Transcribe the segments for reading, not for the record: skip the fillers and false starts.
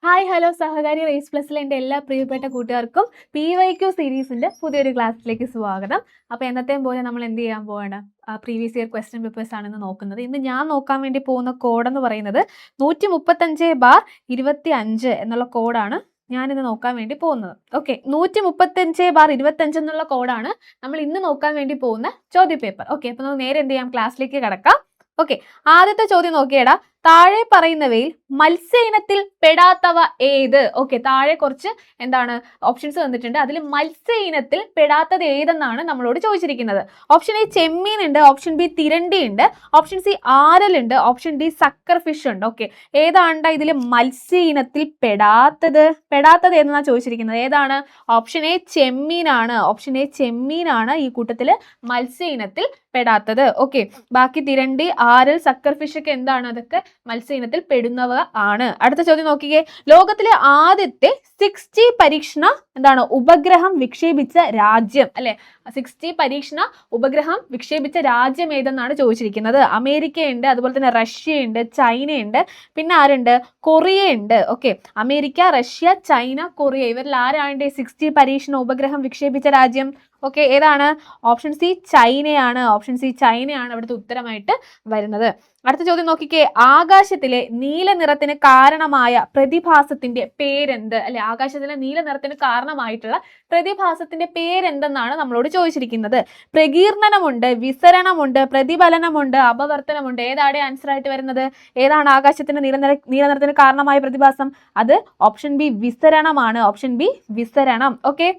Hi hello സഹകാരി raise പ്ലസിലെ എൻ്റെ എല്ലാ പ്രിയപ്പെട്ട കൂട്ടുകാർക്കും PYQ സീരീസിൻ്റെ പുതിയൊരു ക്ലാസ്സിലേക്ക് സ്വാഗതം. അപ്പോൾ എന്നത്തെയും പോലെ നമ്മൾ എന്ത് ചെയ്യാൻ പോവാണ്, പ്രീവിയസ് ഇയർ ക്വസ്റ്റ്യൻ പേപ്പേഴ്സ് ആണെന്ന് നോക്കുന്നത്. ഇന്ന് ഞാൻ നോക്കാൻ വേണ്ടി പോകുന്ന കോഡ് എന്ന് പറയുന്നത് 135/25 എന്നുള്ള കോഡാണ് ഞാനിന്ന് നോക്കാൻ വേണ്ടി പോകുന്നത്. ഓക്കെ, 135/25 എന്നുള്ള കോഡാണ് നമ്മൾ ഇന്ന് നോക്കാൻ വേണ്ടി പോകുന്ന ചോദ്യപേപ്പർ. ഓക്കെ, അപ്പോൾ നമുക്ക് നേരെ എന്ത് ചെയ്യാം, ക്ലാസ്സിലേക്ക് കടക്കാം. ഓക്കെ, ആദ്യത്തെ ചോദ്യം നോക്കിയേടാ. താഴെ പറയുന്നവയിൽ മത്സ്യ ഇനത്തിൽ പെടാത്തവ ഏത്? ഓക്കെ, താഴെ കുറച്ച് എന്താണ് ഓപ്ഷൻസ് തന്നിട്ടുണ്ട്. അതിൽ മത്സ്യ ഇനത്തിൽ പെടാത്തത് ഏതെന്നാണ് നമ്മളോട് ചോദിച്ചിരിക്കുന്നത്. ഓപ്ഷൻ എ ചെമ്മീൻ ഉണ്ട്, ഓപ്ഷൻ ബി തിരണ്ടി ഉണ്ട്, ഓപ്ഷൻ സി ആരൽ ഉണ്ട്, ഓപ്ഷൻ ഡി സക്കർ ഫിഷ് ഉണ്ട്. ഓക്കെ, ഏതാണ് ഇതിൽ മത്സ്യ ഇനത്തിൽ പെടാത്തത് ഏതെന്നാണ് ചോദിച്ചിരിക്കുന്നത്. ഏതാണ്? ഓപ്ഷൻ എ ചെമ്മീനാണ്. ഓപ്ഷൻ എ ചെമ്മീനാണ് ഈ കൂട്ടത്തിൽ മത്സ്യ ഇനത്തിൽ പെടാത്തത്. ഓക്കെ, ബാക്കി തിരണ്ടി, ആരൽ, സക്കർ ഫിഷ് ഒക്കെ എന്താണ്? അതൊക്കെ മത്സ്യ ഇനത്തിൽ പെടുന്നവ ആണ്. അടുത്ത ചോദ്യം നോക്കിക്കേ. ലോകത്തിലെ ആദ്യത്തെ 6G പരീക്ഷണ എന്താണ് ഉപഗ്രഹം വിക്ഷേപിച്ച രാജ്യം അല്ലെ? 6G പരീക്ഷണ ഉപഗ്രഹം വിക്ഷേപിച്ച രാജ്യം ഏതെന്നാണ് ചോദിച്ചിരിക്കുന്നത്. അമേരിക്കയുണ്ട്, അതുപോലെ തന്നെ റഷ്യയുണ്ട്, ചൈനയുണ്ട്, പിന്നെ ആരുണ്ട്? കൊറിയ ഉണ്ട്. Okay, America, Russia, China, Korea, ഇവരിൽ ആരാണ് 6G പരീക്ഷണ ഉപഗ്രഹം വിക്ഷേപിച്ച രാജ്യം? ഓക്കെ, ഏതാണ്? ഓപ്ഷൻ സി ചൈനയാണ്. ഓപ്ഷൻ സി ചൈനയാണ് അവിടുത്തെ ഉത്തരമായിട്ട് വരുന്നത്. അടുത്ത ചോദ്യം നോക്കിക്കേ. ആകാശത്തിലെ നീല നിറത്തിന് കാരണമായ പ്രതിഭാസത്തിന്റെ പേരെന്ത്? അല്ലെ, ആകാശത്തിലെ നീല നിറത്തിന് കാരണമായിട്ടുള്ള പ്രതിഭാസത്തിന്റെ പേരെന്തെന്നാണ് നമ്മളോട് ചോദിച്ചിരിക്കുന്നത്. പ്രകീർണനമുണ്ട്, വിസരണമുണ്ട്, പ്രതിഫലനമുണ്ട്, അപവർത്തനമുണ്ട്. ഏതാണ് ആൻസർ ആയിട്ട് വരുന്നത്? ഏതാണ് ആകാശത്തിന്റെ നീല നിറത്തിന് കാരണമായ പ്രതിഭാസം? അത് ഓപ്ഷൻ ബി വിസരണമാണ്. ഓപ്ഷൻ ബി വിസരണം. ഓക്കെ,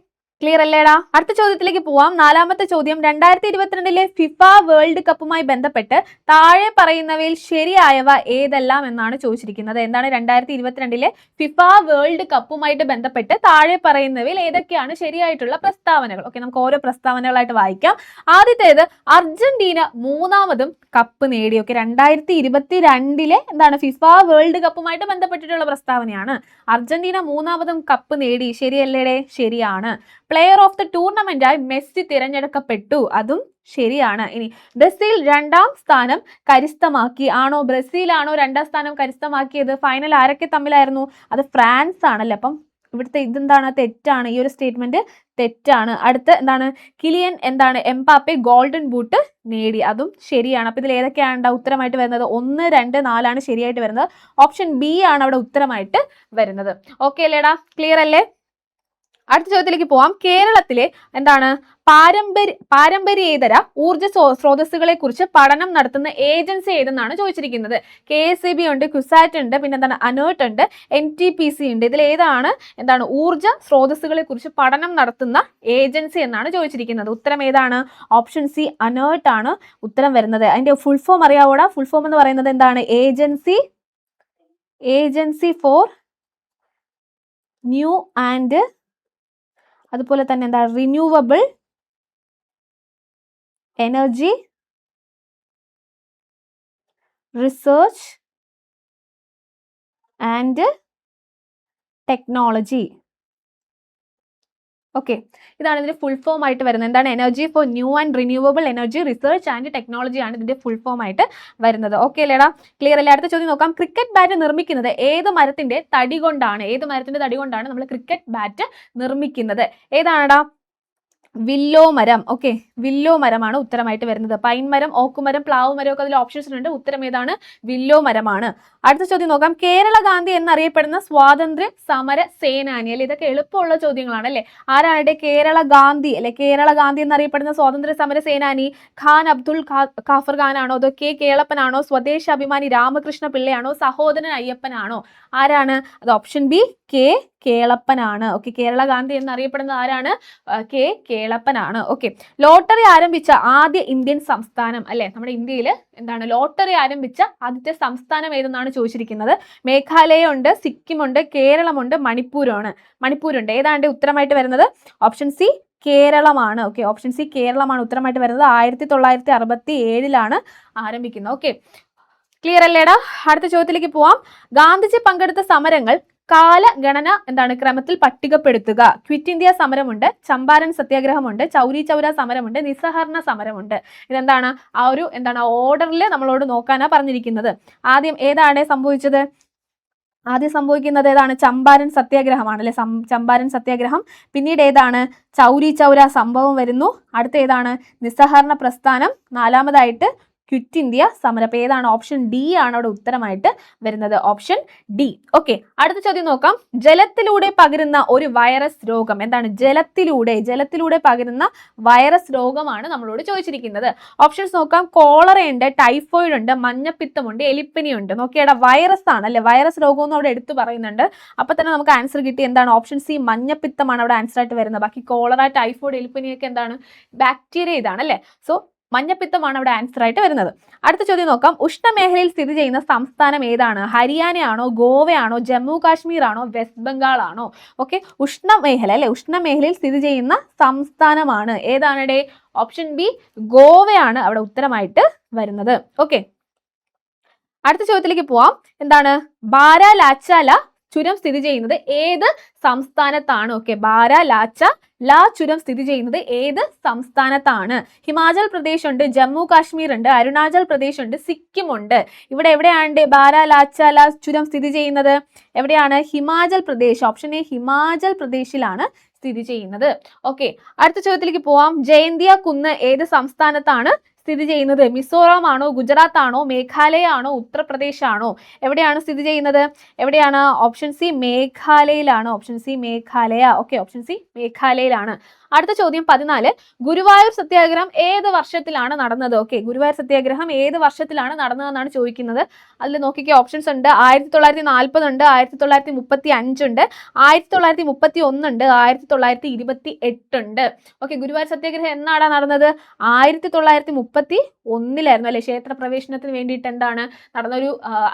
ക്ലിയർ അല്ലേടാ? അടുത്ത ചോദ്യത്തിലേക്ക് പോവാം. നാലാമത്തെ ചോദ്യം. 2022 ഫിഫ വേൾഡ് കപ്പുമായി ബന്ധപ്പെട്ട് താഴെ പറയുന്നവയിൽ ശരിയായവ ഏതെല്ലാം എന്നാണ് ചോദിച്ചിരിക്കുന്നത്. എന്താണ് 2022 ഫിഫ വേൾഡ് കപ്പുമായിട്ട് ബന്ധപ്പെട്ട് താഴെ പറയുന്നവയിൽ ഏതൊക്കെയാണ് ശരിയായിട്ടുള്ള പ്രസ്താവനകൾ? ഓക്കെ, നമുക്ക് ഓരോ പ്രസ്താവനകളായിട്ട് വായിക്കാം. ആദ്യത്തേത്, അർജന്റീന 3ാമതും കപ്പ് നേടി. ഓക്കെ, 2022 എന്താണ് ഫിഫ വേൾഡ് കപ്പുമായിട്ട് ബന്ധപ്പെട്ടിട്ടുള്ള പ്രസ്താവനയാണ്. അർജന്റീന 3ാമതും കപ്പ് നേടി. ശരിയല്ലേടേ? ശരിയാണ്. പ്ലെയർ ഓഫ് ദ ടൂർണമെന്റ് ആയി മെസ്സി തിരഞ്ഞെടുക്കപ്പെട്ടു. അതും ശരിയാണ്. ഇനി ബ്രസീൽ 2ാം സ്ഥാനം കരസ്ഥമാക്കി. ആണോ? ബ്രസീലാണോ 2ാം സ്ഥാനം കരസ്ഥമാക്കിയത്? ഫൈനൽ ആരൊക്കെ തമ്മിലായിരുന്നു? അത് ഫ്രാൻസ് ആണല്ലേ. അപ്പം ഇവിടുത്തെ ഇതെന്താണ്? തെറ്റാണ്. ഈ ഒരു സ്റ്റേറ്റ്മെന്റ് തെറ്റാണ്. അടുത്ത് എന്താണ്? കിലിയൻ എംബാപ്പെ ഗോൾഡൻ ബൂട്ട് നേടി. അതും ശരിയാണ്. അപ്പൊ ഇതിൽ ഏതൊക്കെയാണ് ഉത്തരമായിട്ട് വരുന്നത്? 1, 2, 4 ശരിയായിട്ട് വരുന്നത്. ഓപ്ഷൻ ബി ആണ് അവിടെ ഉത്തരമായിട്ട് വരുന്നത്. ഓക്കെ അല്ലേടാ? ക്ലിയർ അല്ലേ? അടുത്ത ചോദ്യത്തിലേക്ക് പോവാം. കേരളത്തിലെ പാരമ്പര്യേതര ഊർജ്ജ സ്രോതസ്സുകളെ കുറിച്ച് പഠനം നടത്തുന്ന ഏജൻസി ഏതെന്നാണ് ചോദിച്ചിരിക്കുന്നത്. KSEB ഉണ്ട്, കുസാറ്റ് ഉണ്ട്, പിന്നെ അനേർട്ട് ഉണ്ട്, NTPC ഉണ്ട്. ഇതിൽ ഏതാണ് ഊർജ്ജ സ്രോതസ്സുകളെ കുറിച്ച് പഠനം നടത്തുന്ന ഏജൻസി എന്നാണ് ചോദിച്ചിരിക്കുന്നത്. ഉത്തരം ഏതാണ്? ഓപ്ഷൻ സി അനേർട്ട് ആണ് ഉത്തരം വരുന്നത്. അതിന്റെ ഫുൾ ഫോം അറിയാവോടാ? ഫുൾ ഫോം എന്ന് പറയുന്നത് എന്താണ്? ഏജൻസി ഫോർ ന്യൂ ആൻഡ് അതുപോലെ തന്നെ renewable energy research and technology. Okay, ഇതാണ് ഇതിന്റെ ഫുൾ ഫോം ആയിട്ട് വരുന്നത്. എന്താണ്? Energy for new and renewable energy research and technology ആണ് ഇതിന്റെ ഫുൾ ഫോം ആയിട്ട് വരുന്നത്. ഓക്കെ അല്ലേടാ? ക്ലിയർ അല്ലേ? അടുത്ത ചോദ്യം നോക്കാം. ക്രിക്കറ്റ് ബാറ്റ് നിർമ്മിക്കുന്നത് ഏത് മരത്തിന്റെ തടി കൊണ്ടാണ്? ഏത് മരത്തിന്റെ തടി കൊണ്ടാണ് നമ്മൾ ക്രിക്കറ്റ് ബാറ്റ് നിർമ്മിക്കുന്നത്? ഏതാണെടാ? വില്ലോ മരം. ഓക്കെ, വില്ലോ മരമാണ് ഉത്തരമായിട്ട് വരുന്നത്. പൈൻ മരം, ഓക്കുമരം, പ്ലാവ് മരം ഒക്കെ അതിൽ ഓപ്ഷൻസ് ഉണ്ട്. ഉത്തരം ഏതാണ്? വില്ലോ മരമാണ്. അടുത്ത ചോദ്യം നോക്കാം. കേരള ഗാന്ധി എന്നറിയപ്പെടുന്ന സ്വാതന്ത്ര്യ സമര സേനാനി. അല്ലെ, ഇതൊക്കെ എളുപ്പമുള്ള ചോദ്യങ്ങളാണ് അല്ലെ. ആരാണ് കേരള ഗാന്ധി അല്ലെ? കേരള ഗാന്ധി എന്നറിയപ്പെടുന്ന സ്വാതന്ത്ര്യ സമര സേനാനി ഖാൻ അബ്ദുൾ ഖാഫർ ഖാനാണോ? അതോ K കേളപ്പനാണോ? സ്വദേശാഭിമാനി രാമകൃഷ്ണ പിള്ളയാണോ? സഹോദരൻ അയ്യപ്പനാണോ? ആരാണ് അത്? ഓപ്ഷൻ ബി K കേളപ്പനാണ്. ഓക്കെ, കേരള ഗാന്ധി എന്നറിയപ്പെടുന്നത് ആരാണ്? K കേളപ്പനാണ്. ഓക്കെ, ലോട്ടറി ആരംഭിച്ച ആദ്യ ഇന്ത്യൻ സംസ്ഥാനം അല്ലെ? നമ്മുടെ ഇന്ത്യയിൽ ലോട്ടറി ആരംഭിച്ച ആദ്യത്തെ സംസ്ഥാനം ഏതെന്നാണ് ചോദിച്ചിരിക്കുന്നത്. മേഘാലയ ഉണ്ട്, സിക്കിം ഉണ്ട്, കേരളമുണ്ട്, മണിപ്പൂരുണ്ട്. ഏതാണ്ട് ഉത്തരമായിട്ട് വരുന്നത്? ഓപ്ഷൻ സി കേരളമാണ്. ഓക്കെ, ഓപ്ഷൻ സി കേരളമാണ് ഉത്തരമായിട്ട് വരുന്നത്. 1967 ആരംഭിക്കുന്നത്. ഓക്കെ, ക്ലിയർ അല്ലേടാ? അടുത്ത ചോദ്യത്തിലേക്ക് പോവാം. ഗാന്ധിജി പങ്കെടുത്ത സമരങ്ങൾ കാലഗണന ക്രമത്തിൽ പട്ടികപ്പെടുത്തുക. ക്വിറ്റ് ഇന്ത്യ സമരമുണ്ട്, ചമ്പാരൻ സത്യാഗ്രഹമുണ്ട്, ചൗരി ചൗര സമരമുണ്ട്, നിസ്സഹരണ സമരമുണ്ട്. ഇതെന്താണ്? ആ ഒരു ഓർഡറിൽ നമ്മളോട് നോക്കാനാ പറഞ്ഞിരിക്കുന്നത്. ആദ്യം ഏതാണ് സംഭവിച്ചത്? ആദ്യം സംഭവിക്കുന്നത് ഏതാണ്? ചമ്പാരൻ സത്യാഗ്രഹമാണ് അല്ലെ? ചമ്പാരൻ സത്യാഗ്രഹം. പിന്നീട് ഏതാണ്? ചൗരി ചൗര സംഭവം വരുന്നു. അടുത്ത ഏതാണ്? നിസ്സഹകരണ പ്രസ്ഥാനം. നാലാമതായിട്ട് ക്വിറ്റ് ഇന്ത്യ സമരം. അപ്പൊ ഏതാണ്? ഓപ്ഷൻ ഡി ആണ് അവിടെ ഉത്തരമായിട്ട് വരുന്നത്. Option D. ഓക്കെ, അടുത്ത ചോദ്യം നോക്കാം. ജലത്തിലൂടെ പകരുന്ന ഒരു വൈറസ് രോഗം എന്താണ്? ജലത്തിലൂടെ പകരുന്ന വൈറസ് രോഗമാണ് നമ്മളോട് ചോദിച്ചിരിക്കുന്നത്. ഓപ്ഷൻസ് നോക്കാം. കോളറയുണ്ട്, ടൈഫോയിഡ് ഉണ്ട്, മഞ്ഞപ്പിത്തമുണ്ട്, എലിപ്പനി ഉണ്ട്. നോക്കിയാടാ, വൈറസ് ആണ് അല്ലെ? വൈറസ് രോഗം എന്ന് അവിടെ എടുത്തു പറയുന്നുണ്ട്. അപ്പൊ തന്നെ നമുക്ക് ആൻസർ കിട്ടി. എന്താണ്? ഓപ്ഷൻ സി മഞ്ഞപ്പിത്തമാണ് അവിടെ ആൻസർ ആയിട്ട് വരുന്നത്. ബാക്കി കോളറ, ടൈഫോയിഡ്, എലിപ്പനിയൊക്കെ എന്താണ്? ബാക്ടീരിയ ഇതാണ് അല്ലെ? സോ മഞ്ഞപ്പിത്തമാണ് അവിടെ ആൻസർ ആയിട്ട് വരുന്നത്. അടുത്ത ചോദ്യം നോക്കാം. ഉഷ്ണമേഖലയിൽ സ്ഥിതി ചെയ്യുന്ന സംസ്ഥാനം ഏതാണ്? ഹരിയാനയാണോ, ഗോവയാണോ, ജമ്മു കാശ്മീർ ആണോ, വെസ്റ്റ് ബംഗാൾ ആണോ? ഓക്കെ, ഉഷ്ണമേഖല അല്ലെ? ഉഷ്ണമേഖലയിൽ സ്ഥിതി ചെയ്യുന്ന സംസ്ഥാനമാണ് ഏതാണ്? ഓപ്ഷൻ ബി ഗോവയാണ് അവിടെ ഉത്തരമായിട്ട് വരുന്നത്. ഓക്കെ, അടുത്ത ചോദ്യത്തിലേക്ക് പോവാം. എന്താണ്? ബാരാലാച്ചാല ചുരം സ്ഥിതി ചെയ്യുന്നത് ഏത് സംസ്ഥാനത്താണ്? ഓക്കെ, ബാരാലാച്ചാല ചുരം സ്ഥിതി ചെയ്യുന്നത് ഏത് സംസ്ഥാനത്താണ്? ഹിമാചൽ പ്രദേശ് ഉണ്ട്, ജമ്മു കാശ്മീർ ഉണ്ട്, അരുണാചൽ പ്രദേശ് ഉണ്ട്, സിക്കിം ഉണ്ട്. ഇവിടെ എവിടെയാണ് ബാരാലാച്ചാല ചുരം സ്ഥിതി ചെയ്യുന്നത്? എവിടെയാണ്? ഹിമാചൽ പ്രദേശ്. ഓപ്ഷൻ എ ഹിമാചൽ പ്രദേശിലാണ് സ്ഥിതി ചെയ്യുന്നത്. ഓക്കെ, അടുത്ത ചോദ്യത്തിലേക്ക് പോവാം. ജയന്തിയ കുന്ന് ഏത് സംസ്ഥാനത്താണ് സ്ഥിതി ചെയ്യുന്നത്? മിസോറാം ആണോ, ഗുജറാത്ത് ആണോ, മേഘാലയ ആണോ, ഉത്തർപ്രദേശ് ആണോ? എവിടെയാണ് സ്ഥിതി ചെയ്യുന്നത്? എവിടെയാണ്? ഓപ്ഷൻ സി മേഘാലയയിലാണ്. Option C Meghalaya. Okay, option C മേഘാലയയിലാണ്. അടുത്ത ചോദ്യം 14. ഗുരുവായൂർ സത്യാഗ്രഹം ഏത് വർഷത്തിലാണ് നടന്നത്? ഓക്കെ, ഗുരുവായൂർ സത്യാഗ്രഹം ഏത് വർഷത്തിലാണ് നടന്നതെന്നാണ് ചോദിക്കുന്നത്. അതിൽ നോക്കിക്കേ, ഓപ്ഷൻസ് ഉണ്ട്. 1940 ഉണ്ട്, 1935 ഉണ്ട്, 1931 ഉണ്ട്, 1928 ഉണ്ട്. ഓക്കെ, ഗുരുവായൂർ സത്യാഗ്രഹം എന്നാണ് നടന്നത്? 1931 അല്ലെ? ക്ഷേത്ര പ്രവേശനത്തിന് വേണ്ടിയിട്ട് എന്താണ് നടന്നൊരു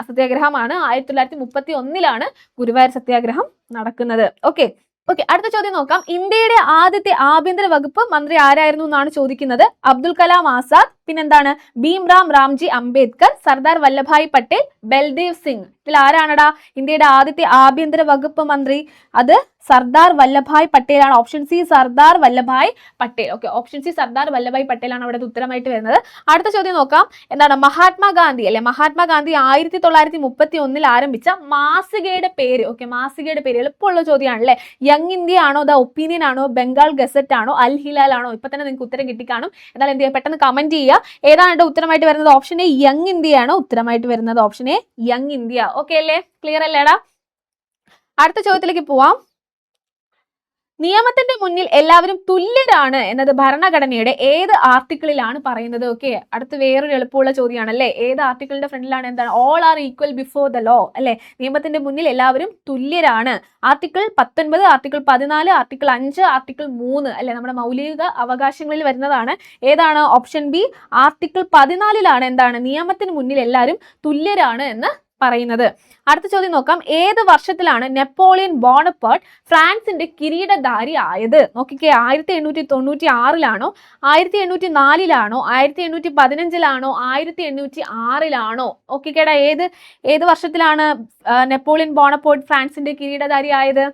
സത്യാഗ്രഹമാണ്. 1931 ഗുരുവായൂർ സത്യാഗ്രഹം നടക്കുന്നത്. ഓക്കെ, അടുത്ത ചോദ്യം നോക്കാം. ഇന്ത്യയുടെ ആദ്യത്തെ ആഭ്യന്തര വകുപ്പ് മന്ത്രി ആരായിരുന്നു എന്നാണ് ചോദിക്കുന്നത്. അബ്ദുൽ കലാം ആസാദ്, പിന്നെന്താണ്? ഭീംറാം രാംജി അംബേദ്കർ, സർദാർ വല്ലഭായ് പട്ടേൽ, ബൽദേവ് സിംഗ്. ഇതിൽ ആരാണടാ ഇന്ത്യയുടെ ആദ്യത്തെ ആഭ്യന്തര വകുപ്പ് മന്ത്രി? അത് സർദാർ വല്ലഭായ് പട്ടേൽ ആണ്. Option C Sardar Vallabhbhai Patel. Okay, option C Sardar Vallabhbhai Patel ആണ് അവിടെ ഉത്തരമായിട്ട് വരുന്നത്. അടുത്ത ചോദ്യം നോക്കാം. എന്താണ്? മഹാത്മാഗാന്ധി അല്ലെ? മഹാത്മാഗാന്ധി 1931 ആരംഭിച്ച മാസികയുടെ പേര്. ഓക്കെ, മാസികയുടെ പേര് എളുപ്പമുള്ള ചോദ്യമാണ് അല്ലെ? യങ് ഇന്ത്യ ആണോ, ദ ഒപ്പീനിയൻ ആണോ, ബംഗാൾ ഗസറ്റ് ആണോ, അൽ ഹിലാൽ ആണോ? ഇപ്പൊ തന്നെ നിങ്ങൾക്ക് ഉത്തരം കിട്ടിക്കാണും. എന്നാൽ എന്ത് ചെയ്യുക, പെട്ടെന്ന് കമന്റ് ചെയ്യുക. ഏതാണ് ഉത്തരമായിട്ട് വരുന്നത്? ഓപ്ഷൻ എ യങ് ഇന്ത്യ ആണ് ഉത്തരമായിട്ട് വരുന്നത്. Option A young India. Okay അല്ലേ? ക്ലിയർ അല്ലേടാ? അടുത്ത ചോദ്യത്തിലേക്ക് പോവാം. നിയമത്തിന്റെ മുന്നിൽ എല്ലാവരും തുല്യരാണ് എന്നത് ഭരണഘടനയുടെ ഏത് ആർട്ടിക്കിളിലാണ് പറയുന്നത്? ഓക്കെ, അടുത്ത് വേറൊരു എളുപ്പമുള്ള ചോദ്യമാണ് അല്ലേ? ഏത് ആർട്ടിക്കിളിന്റെ ഫ്രണ്ടിലാണ്? എന്താണ്? All are equal before the law അല്ലെ? നിയമത്തിന്റെ മുന്നിൽ എല്ലാവരും തുല്യരാണ്. ആർട്ടിക്കിൾ 19, ആർട്ടിക്കിൾ 14, ആർട്ടിക്കിൾ 5, ആർട്ടിക്കിൾ 3 അല്ലെ? നമ്മുടെ മൗലിക അവകാശങ്ങളിൽ വരുന്നതാണ്. ഏതാണ്? ഓപ്ഷൻ ബി ആർട്ടിക്കിൾ 14 എന്താണ്? നിയമത്തിന് മുന്നിൽ എല്ലാവരും തുല്യരാണ് എന്ന് പറയുന്നത്. അടുത്ത ചോദ്യം നോക്കാം. ഏത് വർഷത്തിലാണ് നെപ്പോളിയൻ ബോണപ്പാർട്ട് ഫ്രാൻസിന്റെ കിരീടധാരി ആയത്? നോക്കിക്കേ, 1896 1804 1815 1806 നോക്കിക്കേടാ, ഏത് വർഷത്തിലാണ് നെപ്പോളിയൻ ബോണപ്പാർട്ട് ഫ്രാൻസിന്റെ കിരീടധാരി ആയത്?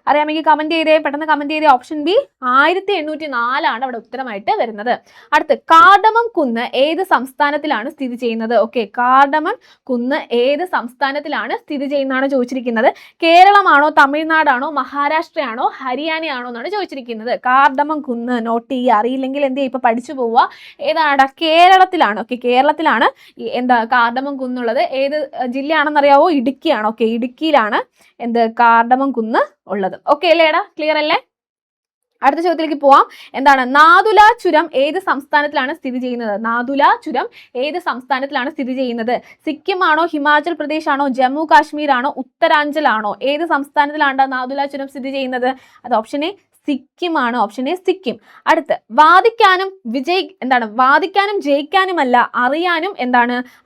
അറിയാമെങ്കിൽ കമന്റ് ചെയ്തേ, പെട്ടെന്ന് കമന്റ് ചെയ്തേ. ഓപ്ഷൻ ബി 1804 അവിടെ ഉത്തരമായിട്ട് വരുന്നത്. അടുത്ത് കാർഡമം കുന്ന് ഏത് സംസ്ഥാനത്തിലാണ് സ്ഥിതി ചെയ്യുന്നത്? ഓക്കെ, കാർഡമം കുന്ന് ഏത് സംസ്ഥാനത്തിലാണ് സ്ഥിതി ചെയ്യുന്നതാണ് ചോദിച്ചിരിക്കുന്നത്. കേരളമാണോ, തമിഴ്നാടാണോ, മഹാരാഷ്ട്രയാണോ, ഹരിയാനയാണോ എന്നാണ് ചോദിച്ചിരിക്കുന്നത്. കാർഡമം കുന്ന് നോട്ട് ചെയ്യുക. അറിയില്ലെങ്കിൽ എന്ത് ചെയ്യുക, ഇപ്പൊ പഠിച്ചു പോവുക. ഏതാണ്? കേരളത്തിലാണ്. ഓക്കെ, കേരളത്തിലാണ് എന്താ കാർഡമം കുന്നുള്ളത്. ഏത് ജില്ലയാണെന്ന് അറിയാവോ? ഇടുക്കിയാണ്. ഓക്കെ, ഇടുക്കിയിലാണ് എന്ത് കാർഡമം കുന്ന് ഉള്ളത്. ഓക്കെ അല്ലേടാ? ക്ലിയർ അല്ലേ? അടുത്ത ചോദ്യത്തിലേക്ക് പോവാം. എന്താണ്? നാദുല ചുരം ഏത് സംസ്ഥാനത്തിലാണ് സ്ഥിതി ചെയ്യുന്നത്? നാദുല ചുരം ഏത് സംസ്ഥാനത്തിലാണ് സ്ഥിതി ചെയ്യുന്നത്? സിക്കിം ആണോ, ഹിമാചൽ പ്രദേശ് ആണോ, ജമ്മു കാശ്മീർ ആണോ, ഉത്തരാഞ്ചൽ ആണോ? ഏത് സംസ്ഥാനത്തിലാണ് നാദുല ചുരം സ്ഥിതി ചെയ്യുന്നത്? അത് ഓപ്ഷൻ എ സിക്കിം ആണ്. Option A Sikkim. അടുത്ത് വാദിക്കാനും ജയിക്കാനുമല്ല അറിയാനും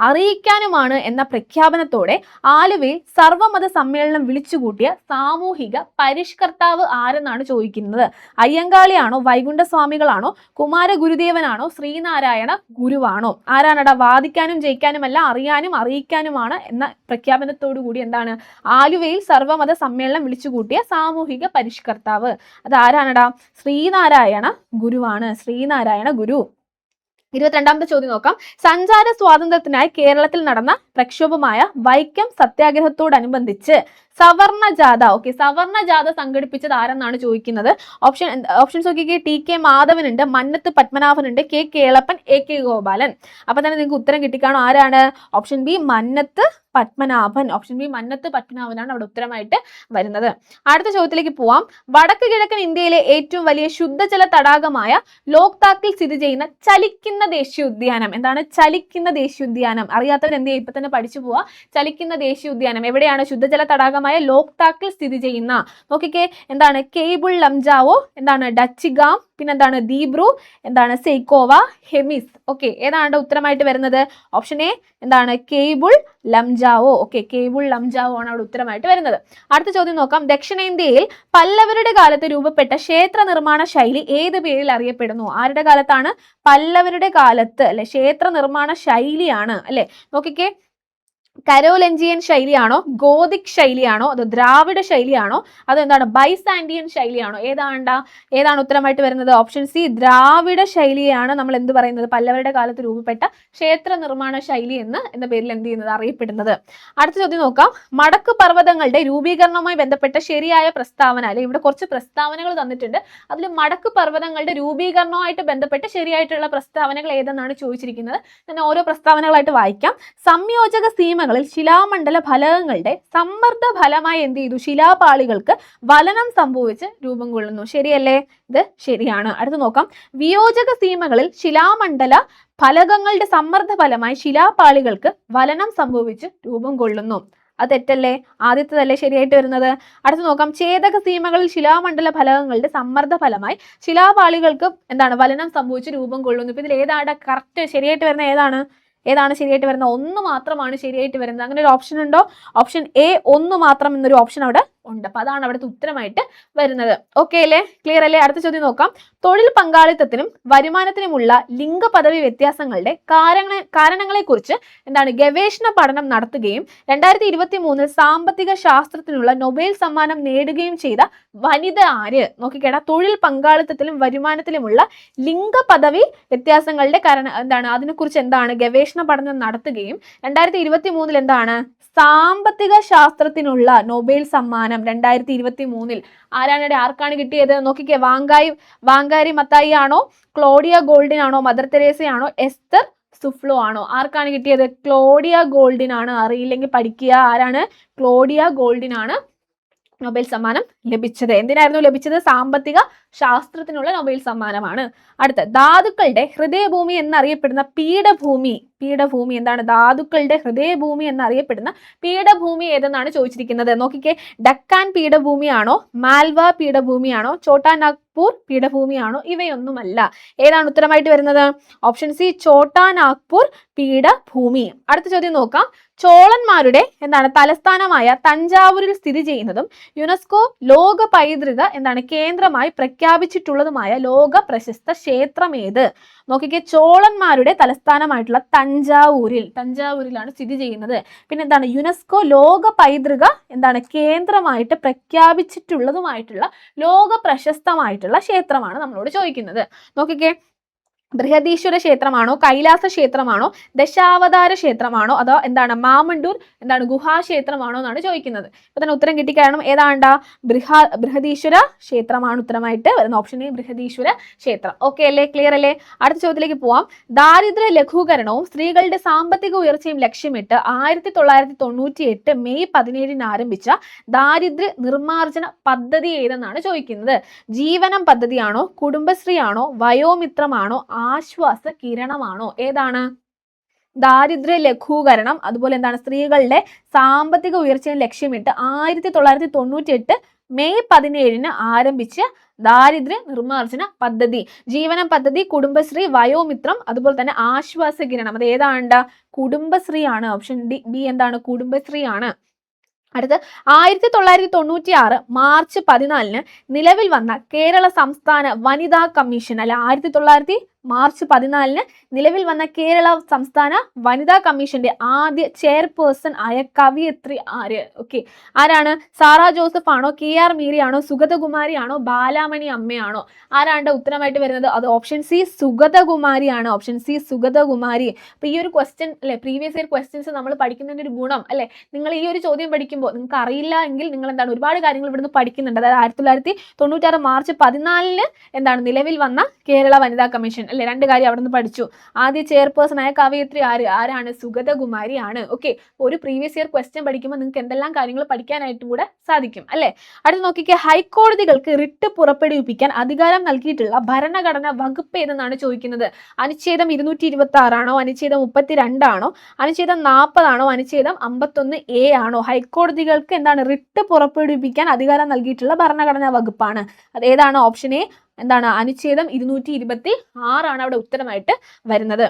അറിയിക്കാനുമാണ് എന്ന പ്രഖ്യാപനത്തോടെ ആലുവയിൽ സർവമത സമ്മേളനം വിളിച്ചുകൂട്ടിയ സാമൂഹിക പരിഷ്കർത്താവ് ആരെന്നാണ് ചോദിക്കുന്നത്. അയ്യങ്കാളിയാണോ, വൈകുണ്ഠസ്വാമികളാണോ, കുമാരഗുരുദേവനാണോ, ശ്രീനാരായണ ഗുരുവാണോ? ആരാണടാ? വാദിക്കാനും ജയിക്കാനുമല്ല അറിയാനും അറിയിക്കാനുമാണ് എന്ന പ്രഖ്യാപനത്തോടു കൂടി ആലുവയിൽ സർവമത സമ്മേളനം വിളിച്ചുകൂട്ടിയ സാമൂഹിക പരിഷ്കർത്താവ്. അത് ആരാണടാ? ശ്രീനാരായണ ഗുരുവാണ്. ശ്രീനാരായണ ഗുരു. 22ാമത്തെ ചോദ്യം നോക്കാം. സഞ്ചാര സ്വാതന്ത്ര്യത്തിനായി കേരളത്തിൽ നടന്ന പ്രക്ഷോഭമായ വൈക്കം സത്യാഗ്രഹത്തോടനുബന്ധിച്ച് സവർണ ജാഥ, ഓക്കെ, സവർണ ജാഥ സംഘടിപ്പിച്ചത് ആരെന്നാണ് ചോദിക്കുന്നത്. ഓപ്ഷൻസ് നോക്കിക്കേ. ടി കെ മാധവൻ ഉണ്ട്, മന്നത്ത് പത്മനാഭൻ ഉണ്ട്, K Kelappan, A K Gopalan. അപ്പൊ തന്നെ നിങ്ങൾക്ക് ഉത്തരം കിട്ടിക്കാണോ? ആരാണ്? Option B Mannath Padmanabhan. Option B Mannath പത്മനാഭനാണ് അവിടെ ഉത്തരമായിട്ട് വരുന്നത്. അടുത്ത ചോദ്യത്തിലേക്ക് പോവാം. വടക്ക് കിഴക്കൻ ഇന്ത്യയിലെ ഏറ്റവും വലിയ ശുദ്ധജല തടാകമായ ലോക്താക്കിൽ സ്ഥിതി ചെയ്യുന്ന ചലിക്കുന്ന ദേശീയോദ്യാനം എന്താണ്? ചലിക്കുന്ന ദേശീയോദ്യാനം. അറിയാത്തവർ എന്ത് ചെയ്യും? ഇപ്പൊ തന്നെ പഠിച്ചു പോവാ. ചലിക്കുന്ന ദേശീയോദ്യാനം എവിടെയാണ്? ശുദ്ധജല തടാകമായ ലോക്താക്കിൽ സ്ഥിതി ചെയ്യുന്ന, നോക്കിക്കേ, എന്താണ്? കേബിൾ ലംജാവോ, എന്താണ്? ഡച്ചിഗാം, പിന്നെന്താണ്? ദീബ്രു, എന്താണ്? സെയ്ക്കോവ, ഹെമിസ്. ഓക്കെ, ഏതാണ് ഉത്തരമായിട്ട് വരുന്നത്? ഓപ്ഷൻ എ എന്താണ്? Cable Lamjao. Okay, cable Lamjao ആണ് അവിടെ ഉത്തരമായിട്ട് വരുന്നത്. അടുത്ത ചോദ്യം നോക്കാം. ദക്ഷിണേന്ത്യയിൽ പല്ലവരുടെ കാലത്ത് രൂപപ്പെട്ട ക്ഷേത്ര നിർമ്മാണ ശൈലി ഏത് പേരിൽ അറിയപ്പെടുന്നു? ആരുടെ കാലത്താണ്? പല്ലവരുടെ കാലത്ത് അല്ലെ ക്ഷേത്ര നിർമ്മാണ ശൈലിയാണ് അല്ലെ. നോക്കിക്കേ, കരോലഞ്ചിയൻ ശൈലിയാണോ, ഗോതിക് ശൈലിയാണോ, അതോ ദ്രാവിഡ ശൈലിയാണോ, അതോ എന്താണ് ബൈസാൻഡിയൻ ശൈലിയാണോ? ഏതാണ് ഉത്തരമായിട്ട് വരുന്നത്? ഓപ്ഷൻ സി ദ്രാവിഡ ശൈലിയാണ് നമ്മൾ എന്ത് പറയുന്നത്? പല്ലവരുടെ കാലത്ത് രൂപപ്പെട്ട ക്ഷേത്ര നിർമ്മാണ ശൈലി എന്ന പേരിൽ എന്ത് ചെയ്യുന്നത്? അറിയപ്പെടുന്നത്. അടുത്ത ചോദ്യം നോക്കാം. മടക്ക് പർവ്വതങ്ങളുടെ രൂപീകരണവുമായി ബന്ധപ്പെട്ട ശരിയായ പ്രസ്താവന അല്ലെ, ഇവിടെ കുറച്ച് പ്രസ്താവനകൾ തന്നിട്ടുണ്ട്. അതിൽ മടക്ക് പർവ്വതങ്ങളുടെ രൂപീകരണവുമായിട്ട് ബന്ധപ്പെട്ട് ശരിയായിട്ടുള്ള പ്രസ്താവനകൾ ഏതെന്നാണ് ചോദിച്ചിരിക്കുന്നത്. ഞാൻ ഓരോ പ്രസ്താവനകളായിട്ട് വായിക്കാം. സംയോജക സീമ ശിലാമണ്ഡല ഫലകങ്ങളുടെ സമ്മർദ്ദ ഫലമായി എന്ത് ചെയ്തു? ശിലാപാളികൾക്ക് വലനം സംഭവിച്ച് രൂപം കൊള്ളുന്നു. ശരിയല്ലേ? ഇത് ശരിയാണ്. അടുത്ത് നോക്കാം. വിയോജക സീമകളിൽ ശിലാമണ്ഡല ഫലകങ്ങളുടെ സമ്മർദ്ദ ഫലമായി ശിലാപാളികൾക്ക് വലനം സംഭവിച്ച് രൂപം കൊള്ളുന്നു. അത് തെറ്റല്ലേ? ആദ്യത്തേതല്ലേ ശരിയായിട്ട് വരുന്നത്? അടുത്ത് നോക്കാം. ഛേദക സീമകളിൽ ശിലാമണ്ഡല ഫലകങ്ങളുടെ സമ്മർദ്ദ ഫലമായി ശിലാപാളികൾക്ക് എന്താണ്? വലനം സംഭവിച്ച് രൂപം കൊള്ളുന്നു. ഇപ്പൊ ഇതിൽ ഏതാണ് കറക്റ്റ് ശരിയായിട്ട് വരുന്ന? ഏതാണ് ശരിയായിട്ട് വരുന്നത്? ഒന്ന് മാത്രമാണ് ശരിയായിട്ട് വരുന്നത്. അങ്ങനെ ഒരു ഓപ്ഷൻ ഉണ്ടോ? ഓപ്ഷൻ എ ഒന്ന് മാത്രം എന്നൊരു ഓപ്ഷൻ അവിടെ ഉണ്ട്. അപ്പൊ അതാണ് അവിടുത്തെ ഉത്തരമായിട്ട് വരുന്നത്. ഓക്കെ അല്ലേ? ക്ലിയർ അല്ലേ? അടുത്ത ചോദ്യം നോക്കാം. തൊഴിൽ പങ്കാളിത്തത്തിനും വരുമാനത്തിനുമുള്ള ലിംഗ പദവി വ്യത്യാസങ്ങളുടെ കാരണങ്ങളെ കുറിച്ച് എന്താണ് ഗവേഷണ പഠനം നടത്തുകയും 2023 സാമ്പത്തിക ശാസ്ത്രത്തിനുള്ള നൊബേൽ സമ്മാനം നേടുകയും ചെയ്ത വനിത ആര്? നോക്കിക്കേടാ. തൊഴിൽ പങ്കാളിത്തത്തിലും വരുമാനത്തിലുമുള്ള ലിംഗ പദവി വ്യത്യാസങ്ങളുടെ എന്താണ് അതിനെക്കുറിച്ച് എന്താണ് ഗവേഷണ പഠനം നടത്തുകയും 2023 എന്താണ് സാമ്പത്തിക ശാസ്ത്രത്തിനുള്ള നൊബേൽ സമ്മാനം 2023 ആർക്കാണ് കിട്ടിയത്? നോക്കിക്കേ. വാങ്കാരി മത്തായി ആണോ, ക്ലോഡിയ ഗോൾഡിൻ ആണോ, മദർ തെരേസ ആണോ, എസ്തർ സുഫ്ലോ ആണോ? ആർക്കാണ് കിട്ടിയത്? ക്ലോഡിയ ഗോൾഡിൻ ആണ്. അറിയില്ലെങ്കിൽ പഠിക്കുക. ആരാണ്? ക്ലോഡിയ ഗോൾഡിൻ ആണ് നൊബേൽ സമ്മാനം ലഭിച്ചത്. എന്തിനായിരുന്നു ലഭിച്ചത്? സാമ്പത്തിക ശാസ്ത്രത്തിനുള്ള നൊബേൽ സമ്മാനമാണ്. അടുത്ത ധാതുക്കളുടെ ഹൃദയഭൂമി എന്നറിയപ്പെടുന്ന പീഠഭൂമി എന്താണ്? ധാതുക്കളുടെ ഹൃദയഭൂമി എന്നറിയപ്പെടുന്ന പീഠഭൂമി ഏതെന്നാണ് ചോദിച്ചിരിക്കുന്നത്. നോക്കിക്കേ. ഡക്കാൻ പീഠഭൂമിയാണോ, മാൽവ പീഠഭൂമിയാണോ, ചോട്ടാ നാഗ്പൂർ പീഠഭൂമിയാണോ? ഇവയൊന്നുമല്ല. ഏതാണ് ഉത്തരമായിട്ട് വരുന്നത്? ഓപ്ഷൻ സി ചോട്ടാ നാഗ്പൂർ പീഠഭൂമി. അടുത്ത ചോദ്യം നോക്കാം. ചോളന്മാരുടെ എന്താണ് തലസ്ഥാനമായ തഞ്ചാവൂരിൽ സ്ഥിതി ചെയ്യുന്നതും യുനെസ്കോ ലോക പൈതൃക എന്താണ് കേന്ദ്രമായി പ്രഖ്യാപിച്ചിട്ടുള്ളതുമായ ലോക പ്രശസ്ത ക്ഷേത്രം ഏത്? നോക്കിക്കേ. ചോളന്മാരുടെ തലസ്ഥാനമായിട്ടുള്ള തഞ്ചാവൂരിലാണ് സ്ഥിതി ചെയ്യുന്നത്. പിന്നെ എന്താണ് യുനെസ്കോ ലോക പൈതൃക എന്താണ് കേന്ദ്രമായിട്ട് പ്രഖ്യാപിച്ചിട്ടുള്ളതുമായിട്ടുള്ള ലോക പ്രശസ്തമായിട്ടുള്ള ക്ഷേത്രമാണ് നമ്മളോട് ചോദിക്കുന്നത്. നോക്കിക്കേ. ബൃഹദീശ്വര ക്ഷേത്രമാണോ, കൈലാസ ക്ഷേത്രമാണോ, ദശാവതാര ക്ഷേത്രമാണോ, അതോ എന്താണ് മാമണ്ടൂർ എന്താണ് ഗുഹാക്ഷേത്രമാണോ എന്നാണ് ചോദിക്കുന്നത്. ഇപ്പൊ തന്നെ ഉത്തരം കിട്ടിക്കാരണം. ഏതാണ്ടാ? ബൃഹദീശ്വര ക്ഷേത്രമാണ് ഉത്തരമായിട്ട് വരുന്ന. ഓപ്ഷൻ എ ബൃഹദീശ്വര ക്ഷേത്രം. ഓക്കെ അല്ലേ? ക്ലിയർ അല്ലേ? അടുത്ത ചോദ്യത്തിലേക്ക് പോവാം. ദാരിദ്ര്യ ലഘൂകരണവും സ്ത്രീകളുടെ സാമ്പത്തിക ഉയർച്ചയും ലക്ഷ്യമിട്ട് 1998 മെയ് 17 ആരംഭിച്ച ദാരിദ്ര്യ നിർമ്മാർജ്ജന പദ്ധതി ഏതെന്നാണ് ചോദിക്കുന്നത്. ജീവനം പദ്ധതിയാണോ, കുടുംബശ്രീ ആണോ, വയോമിത്രമാണോ, ആശ്വാസ കിരണമാണോ? ഏതാണ്? ദാരിദ്ര്യ ലഘൂകരണം അതുപോലെ എന്താണ് സ്ത്രീകളുടെ സാമ്പത്തിക ഉയർച്ചയും ലക്ഷ്യമിട്ട് 1998 മെയ് 17 ആരംഭിച്ച ദാരിദ്ര്യ നിർമ്മാർജ്ജന പദ്ധതി. ജീവനം പദ്ധതി, കുടുംബശ്രീ, വയോമിത്രം അതുപോലെ തന്നെ ആശ്വാസ കിരണം. അത് ഏതാണ്ട്? കുടുംബശ്രീ ആണ്. ഓപ്ഷൻ ബി എന്താണ്? കുടുംബശ്രീ ആണ്. അടുത്ത് 1996 മാർച്ച് 14 നിലവിൽ വന്ന കേരള സംസ്ഥാന വനിതാ കമ്മീഷൻ അല്ല 1996 മാർച്ച് 14 നിലവിൽ വന്ന കേരള സംസ്ഥാന വനിതാ കമ്മീഷന്റെ ആദ്യ ചെയർപേഴ്സൺ ആയ കവിയത്രി ആര്? ഓക്കെ, ആരാണ്? സാറ ജോസഫ് ആണോ, KR മീര ആണോ, സുഗതകുമാരി ആണോ, ബാലാമണി അമ്മയാണോ? ആരാണ്ട് ഉത്തരമായിട്ട് വരുന്നത്? അത് ഓപ്ഷൻ സി സുഗതകുമാരിയാണ്. Option C Sugathakumari. അപ്പൊ ഈ ഒരു ക്വസ്റ്റ്യൻ അല്ലെ, പ്രീവിയസ് ഇയർ ക്വസ്റ്റ്യൻസ് നമ്മൾ പഠിക്കുന്നതിന്റെ ഒരു ഗുണം അല്ലെ, നിങ്ങൾ ഈ ഒരു ചോദ്യം പഠിക്കുമ്പോൾ നിങ്ങൾക്ക് അറിയില്ല എങ്കിൽ നിങ്ങൾ എന്താണ് ഒരുപാട് കാര്യങ്ങൾ ഇവിടുന്ന് പഠിക്കുന്നുണ്ട്. അതായത് 1996 മാർച്ച് 14 എന്താണ് നിലവിൽ വന്ന കേരള വനിതാ കമ്മീഷൻ അല്ലെ, രണ്ട് കാര്യം അവിടെ നിന്ന് പഠിച്ചു. ആദ്യ ചെയർപേഴ്സൺ ആയ കവയിത്രി ആരാണ്? സുഗതകുമാരി ആണ്. ഓക്കെ, ഒരു പ്രീവിയസ് ഇയർ ക്വസ്റ്റ്യൻ പഠിക്കുമ്പോൾ നിങ്ങൾക്ക് എന്തെല്ലാം കാര്യങ്ങൾ പഠിക്കാനായിട്ടും കൂടെ സാധിക്കും അല്ലെ. അടുത്ത് നോക്കിക്കേ, ഹൈക്കോടതികൾക്ക് റിട്ട് പുറപ്പെടുവിപ്പിക്കാൻ അധികാരം നൽകിയിട്ടുള്ള ഭരണഘടനാ വകുപ്പ് ഏതെന്നാണ് ചോദിക്കുന്നത്. അനുച്ഛേദം 226 ആണോ, അനുച്ഛേദം 32 ആണോ, അനുച്ഛേദം 40 ആണോ, അനുച്ഛേദം 51A ആണോ? ഹൈക്കോടതികൾക്ക് എന്താണ് റിട്ട് പുറപ്പെടുവിപ്പിക്കാൻ അധികാരം നൽകിയിട്ടുള്ള ഭരണഘടനാ വകുപ്പാണ്. അത് ഏതാണ്? ഓപ്ഷൻ എ എന്താണ്? അനുച്ഛേദം 226 ആണ് അവിടെ ഉത്തരമായിട്ട് വരുന്നത്.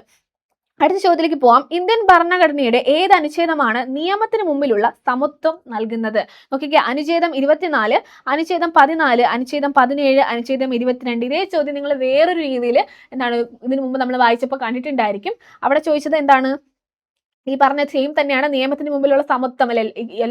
അടുത്ത ചോദ്യത്തിലേക്ക് പോവാം. ഇന്ത്യൻ ഭരണഘടനയുടെ ഏത് അനുച്ഛേദമാണ് നിയമത്തിന് മുമ്പിലുള്ള സമത്വം നൽകുന്നത്? നോക്കിക്കേ, അനുച്ഛേദം 24, അനുച്ഛേദം 14, അനുച്ഛേദം 17, അനുച്ഛേദം 22. ഇതേ ചോദ്യം നിങ്ങൾ വേറൊരു രീതിയിൽ എന്താണ് ഇതിനു മുമ്പ് നമ്മൾ വായിച്ചപ്പോൾ കണ്ടിട്ടുണ്ടായിരിക്കും. അവിടെ ചോദിച്ചത് എന്താണ്? ഈ പറഞ്ഞ സെയിം തന്നെയാണ്, നിയമത്തിന് മുമ്പിലുള്ള സമത്വം അല്ലെ,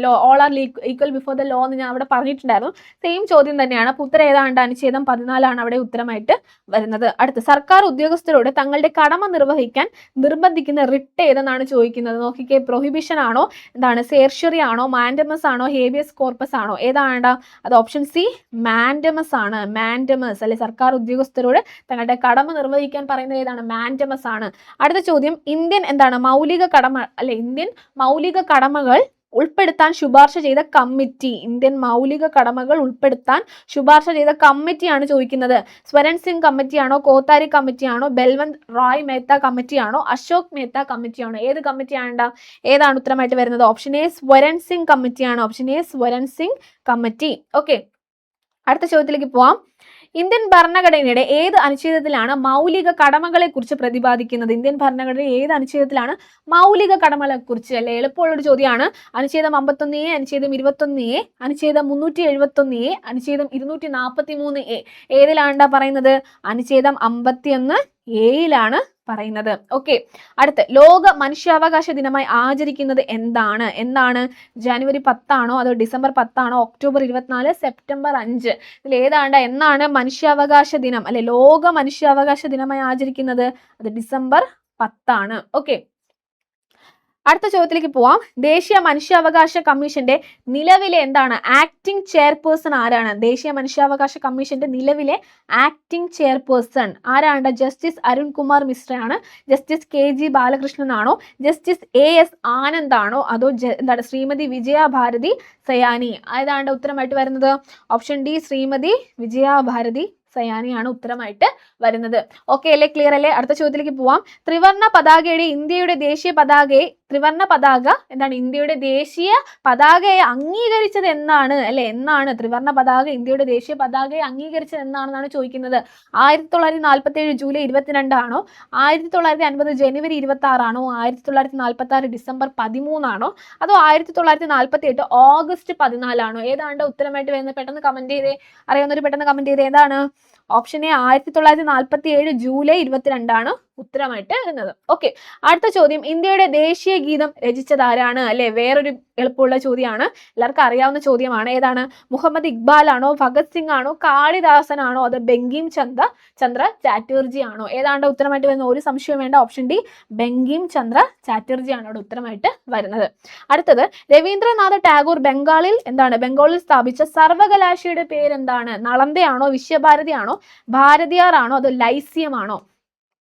law all are equal before the law എന്ന് ഞാൻ അവിടെ പറഞ്ഞിട്ടുണ്ടായിരുന്നു. സെയിം ചോദ്യം തന്നെയാണ്. അപ്പോൾ ഉത്തരം ഏതാണ്ട് അനുച്ഛേദം 14 ആണ് അവിടെ ഉത്തരമായിട്ട് വരുന്നത്. അടുത്ത്, സർക്കാർ ഉദ്യോഗസ്ഥരോട് തങ്ങളുടെ കടമ നിർവഹിക്കാൻ നിർബന്ധിക്കുന്ന റിട്ട് ഏതെന്നാണ് ചോദിക്കുന്നത്. നോക്കിക്കേ, പ്രൊഹിബിഷൻ ആണോ, എന്താണ് സേർഷ്യറി ആണോ, മാൻഡമസ് ആണോ, ഹേബിയസ് കോർപ്പസ് ആണോ? ഏതാണ്? അത് ഓപ്ഷൻ സി മാൻഡമസ് ആണ്. മാൻഡമസ് അല്ലെ, സർക്കാർ ഉദ്യോഗസ്ഥരോട് തങ്ങളുടെ കടമ നിർവഹിക്കാൻ പറയുന്നത് ഏതാണ്? മാൻഡമസ് ആണ്. അടുത്ത ചോദ്യം, ഇന്ത്യൻ എന്താണ് മൗലിക കടമ അല്ലെ, ഇന്ത്യൻ മൗലിക കടമകൾ ഉൾപ്പെടുത്താൻ ശുപാർശ ചെയ്ത കമ്മിറ്റി. ഇന്ത്യൻ മൗലിക കടമകൾ ഉൾപ്പെടുത്താൻ ശുപാർശ ചെയ്ത കമ്മിറ്റിയാണ് ചോദിക്കുന്നത്. സ്വരൺ സിംഗ് കമ്മിറ്റിയാണോ, കോത്താരി കമ്മിറ്റിയാണോ, ബൽവന്ത് റായ് മേത്ത കമ്മിറ്റിയാണോ, അശോക് മേത്ത കമ്മിറ്റിയാണോ? ഏത് കമ്മിറ്റിയാണ്? ഏതാണ് ഉത്തരമായിട്ട് വരുന്നത്? ഓപ്ഷൻ എ സ്വരൺ സിംഗ് കമ്മിറ്റിയാണ്. Option A Swaran Singh committee. Okay, അടുത്ത ചോദ്യത്തിലേക്ക് പോവാം. ഇന്ത്യൻ ഭരണഘടനയുടെ ഏത് അനുച്ഛേദത്തിലാണ് മൗലിക കടമകളെ കുറിച്ച് പ്രതിപാദിക്കുന്നത്? ഇന്ത്യൻ ഭരണഘടനയുടെ ഏത് അനുച്ഛേദത്തിലാണ് മൗലിക കടമകളെ കുറിച്ച് അല്ലെ? എളുപ്പമുള്ളൊരു ചോദ്യമാണ്. അനുച്ഛേദം 51A, അനുച്ഛേദം 21A, അനുച്ഛേദം 371A, അനുച്ഛേദം 243A. ഏതിലാണ് പറയുന്നത്? അനുച്ഛേദം 51A പറയുന്നത്. ഓക്കെ, അടുത്ത്, ലോക മനുഷ്യാവകാശ ദിനമായി ആചരിക്കുന്നത് എന്നാണ്? ജനുവരി 10 ആണോ, അതോ ഡിസംബർ 10 ആണോ, ഒക്ടോബർ 24, സെപ്റ്റംബർ 5? ഇതിൽ എന്നാണ് മനുഷ്യാവകാശ ദിനം അല്ലെ, ലോക മനുഷ്യാവകാശ ദിനമായി ആചരിക്കുന്നത്? അത് ഡിസംബർ 10 ആണ്. ഓക്കെ, അടുത്ത ചോദ്യത്തിലേക്ക് പോവാം. ദേശീയ മനുഷ്യാവകാശ കമ്മീഷന്റെ നിലവിലെ എന്താണ് ആക്ടിംഗ് ചെയർപേഴ്സൺ ആരാണ്? ദേശീയ മനുഷ്യാവകാശ കമ്മീഷന്റെ നിലവിലെ ആക്ടിംഗ് ചെയർപേഴ്സൺ ആരാണ്? ജസ്റ്റിസ് അരുൺകുമാർ മിശ്രയാണ്, ജസ്റ്റിസ് KG ബാലകൃഷ്ണൻ ആണോ, ജസ്റ്റിസ് AS ആനന്ദ് ആണോ, അതോ എന്താണ് ശ്രീമതി വിജയഭാരതി സയാനി? ഏതാണ് ഉത്തരമായിട്ട് വരുന്നത്? ഓപ്ഷൻ ഡി ശ്രീമതി വിജയഭാരതി സയാനിയാണ് ഉത്തരമായിട്ട് വരുന്നത്. ഓക്കെ അല്ലേ, ക്ലിയർ അല്ലേ? അടുത്ത ചോദ്യത്തിലേക്ക് പോവാം. ത്രിവർണ്ണ പതാകയുടെ ഇന്ത്യയുടെ ദേശീയ പതാകയെ ത്രിവർണ്ണ പതാക എന്താണ് ഇന്ത്യയുടെ ദേശീയ പതാകയെ അംഗീകരിച്ചത് എന്നാണ് അല്ലെ? എന്നാണ് ത്രിവർണ്ണ പതാക ഇന്ത്യയുടെ ദേശീയ പതാകയെ അംഗീകരിച്ചത് എന്നാണെന്നാണ് ചോദിക്കുന്നത്. 1947 ജൂലൈ 22 ആണോ, 1950 ജനുവരി 26 ആണോ, 1946 ഡിസംബർ 13 ആണോ, അതോ 1948 ഓഗസ്റ്റ് 14 ആണോ? ഏതാണ്ട് ഉത്തരമായിട്ട് വരുന്നത്? പെട്ടെന്ന് കമന്റ് ചെയ്തേ, അറിയാവുന്നവർ പെട്ടെന്ന് കമന്റ് ചെയ്തേ. ഏതാണ്? ഓപ്ഷൻ എ 1947 ജൂലൈ 22 ആണ് ഉത്തരമായിട്ട് വരുന്നത്. ഓക്കെ, അടുത്ത ചോദ്യം, ഇന്ത്യയുടെ ദേശീയ ഗീതം രചിച്ചത് ആരാണ് അല്ലെ? വേറൊരു എളുപ്പമുള്ള ചോദ്യമാണ്, എല്ലാവർക്കും അറിയാവുന്ന ചോദ്യമാണ്. ഏതാണ്? മുഹമ്മദ് ഇക്ബാൽ ആണോ, ഭഗത് സിംഗ് ആണോ, കാളിദാസൻ ആണോ, അത് ബങ്കിം ചന്ദ്ര ചാറ്റർജി ആണോ? ഏതാണ്ട് ഉത്തരമായിട്ട് വരുന്ന? ഒരു സംശയം വേണ്ട, ഓപ്ഷൻ ഡി ബങ്കിം ചന്ദ്ര ചാറ്റർജി ആണ് അവിടെ ഉത്തരമായിട്ട് വരുന്നത്. അടുത്തത്, രവീന്ദ്രനാഥ ടാഗോർ ബംഗാളിൽ സ്ഥാപിച്ച സർവകലാശാലയുടെ പേരെന്താണ്? നളന്ദയാണോ, വിശ്വഭാരതി ആണോ, ഭാരതിയാർ ആണോ, അതോ ലൈസിയം ആണോ?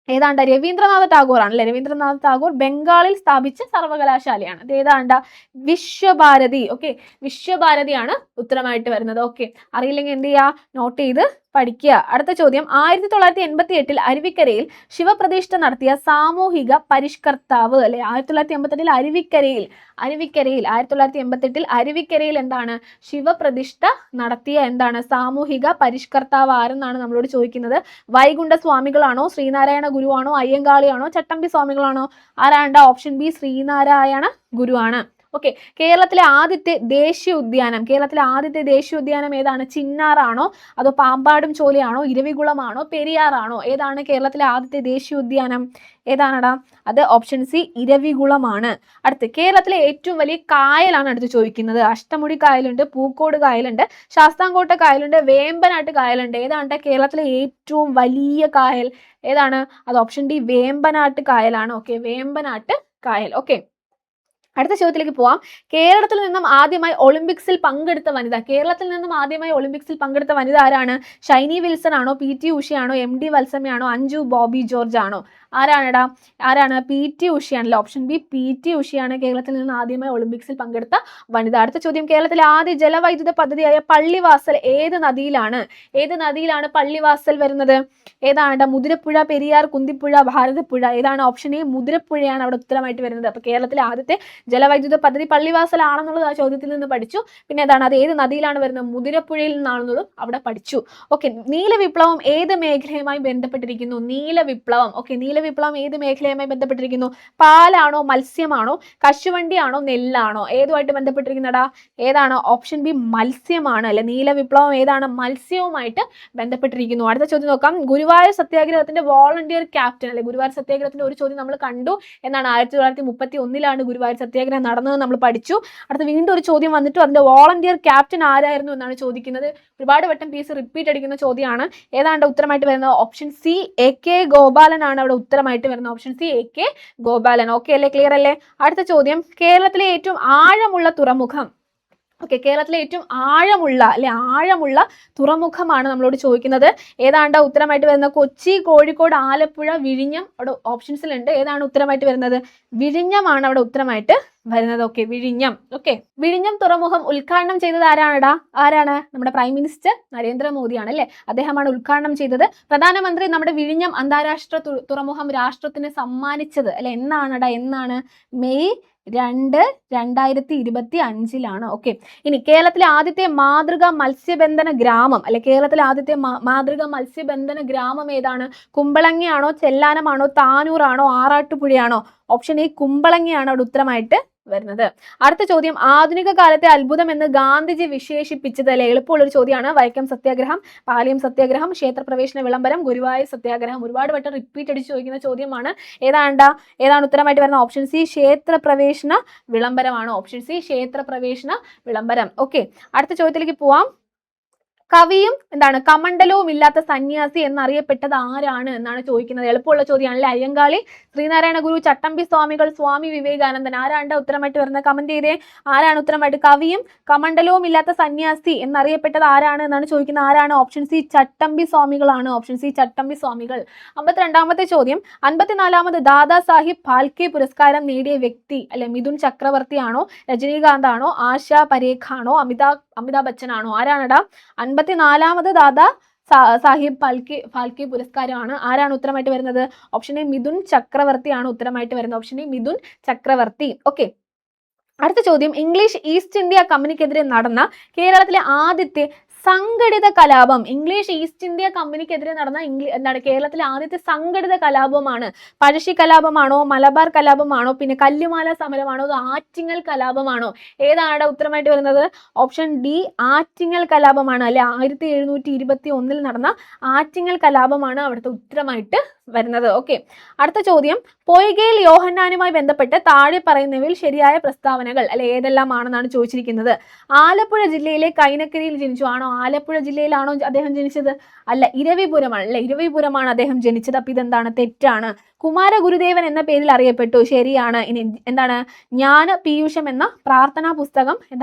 ഏതാണ്ട് രവീന്ദ്രനാഥ ടാഗോർ ആണ് അല്ലെ? രവീന്ദ്രനാഥ ടാഗോർ ബംഗാളിൽ സ്ഥാപിച്ച സർവകലാശാലയാണ്. അത് ഏതാണ്ട് വിശ്വഭാരതി. ഓക്കെ, വിശ്വഭാരതിയാണ് ഉത്തരമായിട്ട് വരുന്നത്. ഓക്കെ, അറിയില്ലെങ്കിൽ എന്ത് ചെയ്യുക? നോട്ട് ചെയ്ത് പഠിക്കുക. അടുത്ത ചോദ്യം, 1988 അരുവിക്കരയിൽ ശിവപ്രതിഷ്ഠ നടത്തിയ സാമൂഹിക പരിഷ്കർത്താവ് അല്ലെ? 1988 അരുവിക്കരയിൽ എന്താണ് ശിവപ്രതിഷ്ഠ നടത്തിയ എന്താണ് സാമൂഹിക പരിഷ്കർത്താവ് ആരെന്നാണ് നമ്മളോട് ചോദിക്കുന്നത്. വൈകുണ്ഠ സ്വാമികളാണോ, ശ്രീനാരായണ ഗുരുവാണോ, അയ്യങ്കാളിയാണോ, ചട്ടമ്പി സ്വാമികളാണോ? ആരാണ്ട? ഓപ്ഷൻ ബി ശ്രീനാരായണ ഗുരുവാണ്. ഓക്കെ, കേരളത്തിലെ ആദ്യത്തെ ദേശീയ ഉദ്യാനം ഏതാണ്? ചിന്നാറാണോ, അതോ പാമ്പാടും ചോലയാണോ, ഇരവികുളമാണോ, പെരിയാറാണോ? ഏതാണ് കേരളത്തിലെ ആദ്യത്തെ ദേശീയ ഉദ്യാനം? ഏതാണടാ? അത് ഓപ്ഷൻ സി ഇരവികുളമാണ്. അടുത്ത് കേരളത്തിലെ ഏറ്റവും വലിയ കായലാണ് അടുത്ത് ചോദിക്കുന്നത്. അഷ്ടമുടി കായലുണ്ട്, പൂക്കോട് കായലുണ്ട്, ശാസ്താംകോട്ട കായലുണ്ട്, വേമ്പനാട്ട് കായലുണ്ട്. ഏതാണ് കേരളത്തിലെ ഏറ്റവും വലിയ കായൽ? ഏതാണ്? അത് ഓപ്ഷൻ ഡി വേമ്പനാട്ട് കായലാണ്. ഓക്കെ, വേമ്പനാട്ട് കായൽ. ഓക്കെ, അടുത്ത ചോദ്യത്തിലേക്ക് പോവാം. കേരളത്തിൽ നിന്നും ആദ്യമായി ഒളിമ്പിക്സിൽ പങ്കെടുത്ത വനിത ആരാണ്? ഷൈനി വിൽസൺ ആണോ, PT ഉഷയാണോ, MD വത്സമയാണോ, അഞ്ജു ബോബി ജോർജ് ആണോ? ആരാണ്? PT ഉഷയാണല്ലോ. ഓപ്ഷൻ ബി PT ഉഷയാണ് കേരളത്തിൽ നിന്ന് ആദ്യമായി ഒളിമ്പിക്സിൽ പങ്കെടുത്ത വനിത. അടുത്ത ചോദ്യം, കേരളത്തിലെ ആദ്യ ജലവൈദ്യുത പദ്ധതിയായ പള്ളിവാസൽ ഏത് നദിയിലാണ് പള്ളിവാസൽ വരുന്നത്? ഏതാണ്? മുതിരപ്പുഴ, പെരിയാർ, കുന്തിപ്പുഴ, ഭാരതപ്പുഴ? ഏതാണ്? ഓപ്ഷൻ എ മുതിരപ്പുഴയാണ് അവിടെ ഉത്തരമായിട്ട് വരുന്നത്. അപ്പൊ കേരളത്തിലെ ആദ്യത്തെ ജലവൈദ്യുത പദ്ധതി പള്ളിവാസൽ ആണെന്നുള്ളത് ആ ചോദ്യത്തിൽ നിന്ന് പഠിച്ചു. പിന്നെ ഏതാണ്? അത് ഏത് നദിയിലാണ് വരുന്നത്? മുതിരപ്പുഴയിൽ നിന്നാണെന്നുള്ളതും അവിടെ പഠിച്ചു. ഓക്കെ, നീലവിപ്ലവം ഏത് മേഖലയുമായി ബന്ധപ്പെട്ടിരിക്കുന്നു? നീലവിപ്ലവം ഏത് മേഖലയുമായി ബന്ധപ്പെട്ടിരിക്കുന്നു? പാലാണോ, മത്സ്യമാണോ, കശുവണ്ടിയാണോ, നെല്ലാണോ? ഏതുമായിട്ട് ബന്ധപ്പെട്ടിരിക്കുന്നടാ? ഏതാണ്? ഓപ്ഷൻ ബി മത്സ്യമാണ് അല്ലെ. നീലവിപ്ലവം ഏതാണ്? മത്സ്യവുമായിട്ട് ബന്ധപ്പെട്ടിരിക്കുന്നു. അടുത്ത ചോദ്യം നോക്കാം. ഗുരുവായൂർ സത്യാഗ്രഹത്തിന്റെ വോളണ്ടിയർ ക്യാപ്റ്റൻ അല്ലെ. ഗുരുവായൂർ സത്യാഗ്രഹത്തിന്റെ ഒരു ചോദ്യം നമ്മൾ കണ്ടു. എന്നാണ്? 1931 ഗുരുവായൂർ സത്യാഗ്രഹം നടന്നത് നമ്മൾ പഠിച്ചു. അടുത്ത വീണ്ടും ഒരു ചോദ്യം വന്നിട്ട് അതിന്റെ വോളണ്ടിയർ ക്യാപ്റ്റൻ ആരായിരുന്നു എന്നാണ് ചോദിക്കുന്നത്. ഒരുപാട് വട്ടം പീസ് റിപ്പീറ്റ് അടിക്കുന്ന ചോദ്യമാണ്. ഏതാണ്ട് ഉത്തരമായിട്ട് വരുന്നത്? ഓപ്ഷൻ സി AK ഗോപാലൻ ആണ് അവിടെ ഉത്തരമായിട്ട് വരുന്നത്. Option C AK Gopalan. Okay അല്ലേ? ക്ലിയർ അല്ലേ? അടുത്ത ചോദ്യം, കേരളത്തിലെ ഏറ്റവും ആഴമുള്ള തുറമുഖം. ഓക്കെ, കേരളത്തിലെ ഏറ്റവും ആഴമുള്ള തുറമുഖമാണ് നമ്മളോട് ചോദിക്കുന്നത്. ഏതാണ്ട് ഉത്തരമായിട്ട് വരുന്നത്? കൊച്ചി, കോഴിക്കോട്, ആലപ്പുഴ, വിഴിഞ്ഞം. അവിടെ ഓപ്ഷൻസിലുണ്ട്. ഏതാണ് ഉത്തരമായിട്ട് വരുന്നത്? വിഴിഞ്ഞമാണ് അവിടെ ഉത്തരമായിട്ട് വരുന്നത്. ഓക്കെ, വിഴിഞ്ഞം. ഓക്കെ, വിഴിഞ്ഞം തുറമുഖം ഉദ്ഘാടനം ചെയ്തത് ആരാണ്? നമ്മുടെ പ്രൈം മിനിസ്റ്റർ നരേന്ദ്രമോദിയാണ് അല്ലെ. അദ്ദേഹമാണ് ഉദ്ഘാടനം ചെയ്തത്. പ്രധാനമന്ത്രി നമ്മുടെ വിഴിഞ്ഞം അന്താരാഷ്ട്ര തുറമുഖം രാഷ്ട്രത്തിന് സമ്മാനിച്ചത് അല്ലെ. എന്നാണ്? മെയ് 2, 2025 ഓക്കെ, ഇനി കേരളത്തിലെ ആദ്യത്തെ മാതൃകാ മത്സ്യബന്ധന ഗ്രാമം ഏതാണ്? കുമ്പളങ്ങിയാണോ, ചെല്ലാനമാണോ, താനൂറാണോ, ആറാട്ടുപുഴയാണോ? ഓപ്ഷൻ എ കുമ്പളങ്ങിയാണ് അവിടെ ഉത്തരമായിട്ട് വരുന്നത്. അടുത്ത ചോദ്യം, ആധുനിക കാലത്തെ അത്ഭുതം എന്ന് ഗാന്ധിജി വിശേഷിപ്പിച്ചത് അല്ലെ. എളുപ്പമുള്ളൊരു ചോദ്യമാണ്. വൈക്കം സത്യാഗ്രഹം, പാലിയം സത്യാഗ്രഹം, ക്ഷേത്രപ്രവേശന വിളംബരം, ഗുരുവായൂർ സത്യാഗ്രഹം. ഒരുപാട് വട്ടം റിപ്പീറ്റ് അടിച്ച് ചോദിക്കുന്ന ചോദ്യമാണ്. ഏതാണ് ഉത്തരമായിട്ട് വരുന്നത്? ഓപ്ഷൻ സി ക്ഷേത്രപ്രവേശന വിളംബരമാണ്. ഓപ്ഷൻ സി ക്ഷേത്രപ്രവേശന വിളംബരം. ഓക്കെ, അടുത്ത ചോദ്യത്തിലേക്ക് പോവാം. കവിയും കമണ്ഡലവും ഇല്ലാത്ത സന്യാസി എന്നറിയപ്പെട്ടത് ആരാണ് എന്നാണ് ചോദിക്കുന്നത്. എളുപ്പമുള്ള ചോദ്യമാണല്ലേ. അയ്യങ്കാളി, ശ്രീനാരായണ ഗുരു, ചട്ടമ്പി സ്വാമികൾ, സ്വാമി വിവേകാനന്ദൻ. ആരാണ്ട് ഉത്തരമായിട്ട് വരുന്നത്? കമന്റ് ചെയ്തേ. ആരാണ് ഉത്തരമായിട്ട്? കവിയും കമണ്ഡലവും ഇല്ലാത്ത സന്യാസി എന്നറിയപ്പെട്ടത് ആരാണ് എന്നാണ് ചോദിക്കുന്നത്. ആരാണ്? ഓപ്ഷൻ സി ചട്ടമ്പി സ്വാമികളാണ്. ഓപ്ഷൻ സി ചട്ടമ്പി സ്വാമികൾ. 52ാമത്തെ ചോദ്യം, 54ാമത് ദാദാ സാഹിബ് ഫാൽക്കെ പുരസ്കാരം നേടിയ വ്യക്തി അല്ലെ. മിഥുൻ ചക്രവർത്തി ആണോ, രജനീകാന്ത് ആണോ, ആശാ പരേഖ് ആണോ, അമിതാഭ് ബച്ചൻ ആണോ? ആരാണടാ? 54ാമത് ദാദാ സാഹിബ് ഫാൽക്കെ പുരസ്കാരമാണ്. ആരാണ് ഉത്തരമായിട്ട് വരുന്നത്? ഓപ്ഷൻ എ മിഥുൻ ചക്രവർത്തി ആണ് ഉത്തരമായിട്ട് വരുന്നത്. ഓപ്ഷൻ എ മിഥുൻ ചക്രവർത്തി. ഓക്കെ, അടുത്ത ചോദ്യം, ഇംഗ്ലീഷ് ഈസ്റ്റ് ഇന്ത്യ കമ്പനിക്കെതിരെ നടന്ന കേരളത്തിലെ ആദ്യത്തെ സംഘടിത കലാപം. ഇംഗ്ലീഷ് ഈസ്റ്റ് ഇന്ത്യ കമ്പനിക്കെതിരെ നടന്ന കേരളത്തിലെ ആദ്യത്തെ സംഘടിത കലാപമാണ്. പഴശ്ശി കലാപമാണോ, മലബാർ കലാപമാണോ, പിന്നെ കല്ലുമാല സമരമാണോ, അത് ആറ്റിങ്ങൽ കലാപമാണോ? ഏതാണ് ഉത്തരമായിട്ട് വരുന്നത്? ഓപ്ഷൻ ഡി ആറ്റിങ്ങൽ കലാപമാണ് അല്ലെ. 1721 നടന്ന ആറ്റിങ്ങൽ കലാപമാണ് അവിടുത്തെ ഉത്തരമായിട്ട് വരുന്നത്. ഓക്കെ, അടുത്ത ചോദ്യം, പൊയ്കയിൽ യോഹന്നാനുമായി ബന്ധപ്പെട്ട് താഴെ പറയുന്നവയിൽ ശരിയായ പ്രസ്താവനകൾ അല്ലെ ഏതെല്ലാം ആണെന്നാണ് ചോദിച്ചിരിക്കുന്നത്. ആലപ്പുഴ ജില്ലയിലെ കൈനക്കരിയിൽ ജനിച്ചു. ആണോ? ആലപ്പുഴ ജില്ലയിലാണോ അദ്ദേഹം ജനിച്ചത്? അല്ല, ഇരവിപുരമാണ് അല്ലെ. ഇരവിപുരമാണ് അദ്ദേഹം ജനിച്ചത്. അപ്പൊ ഇതെന്താണ്? തെറ്റാണ്. കുമാരഗുരുദേവൻ എന്ന പേരിൽ അറിയപ്പെട്ടു. ശരിയാണ്. ഇനി ജ്ഞാന പീയൂഷം എന്ന പ്രാർത്ഥനാ പുസ്തകം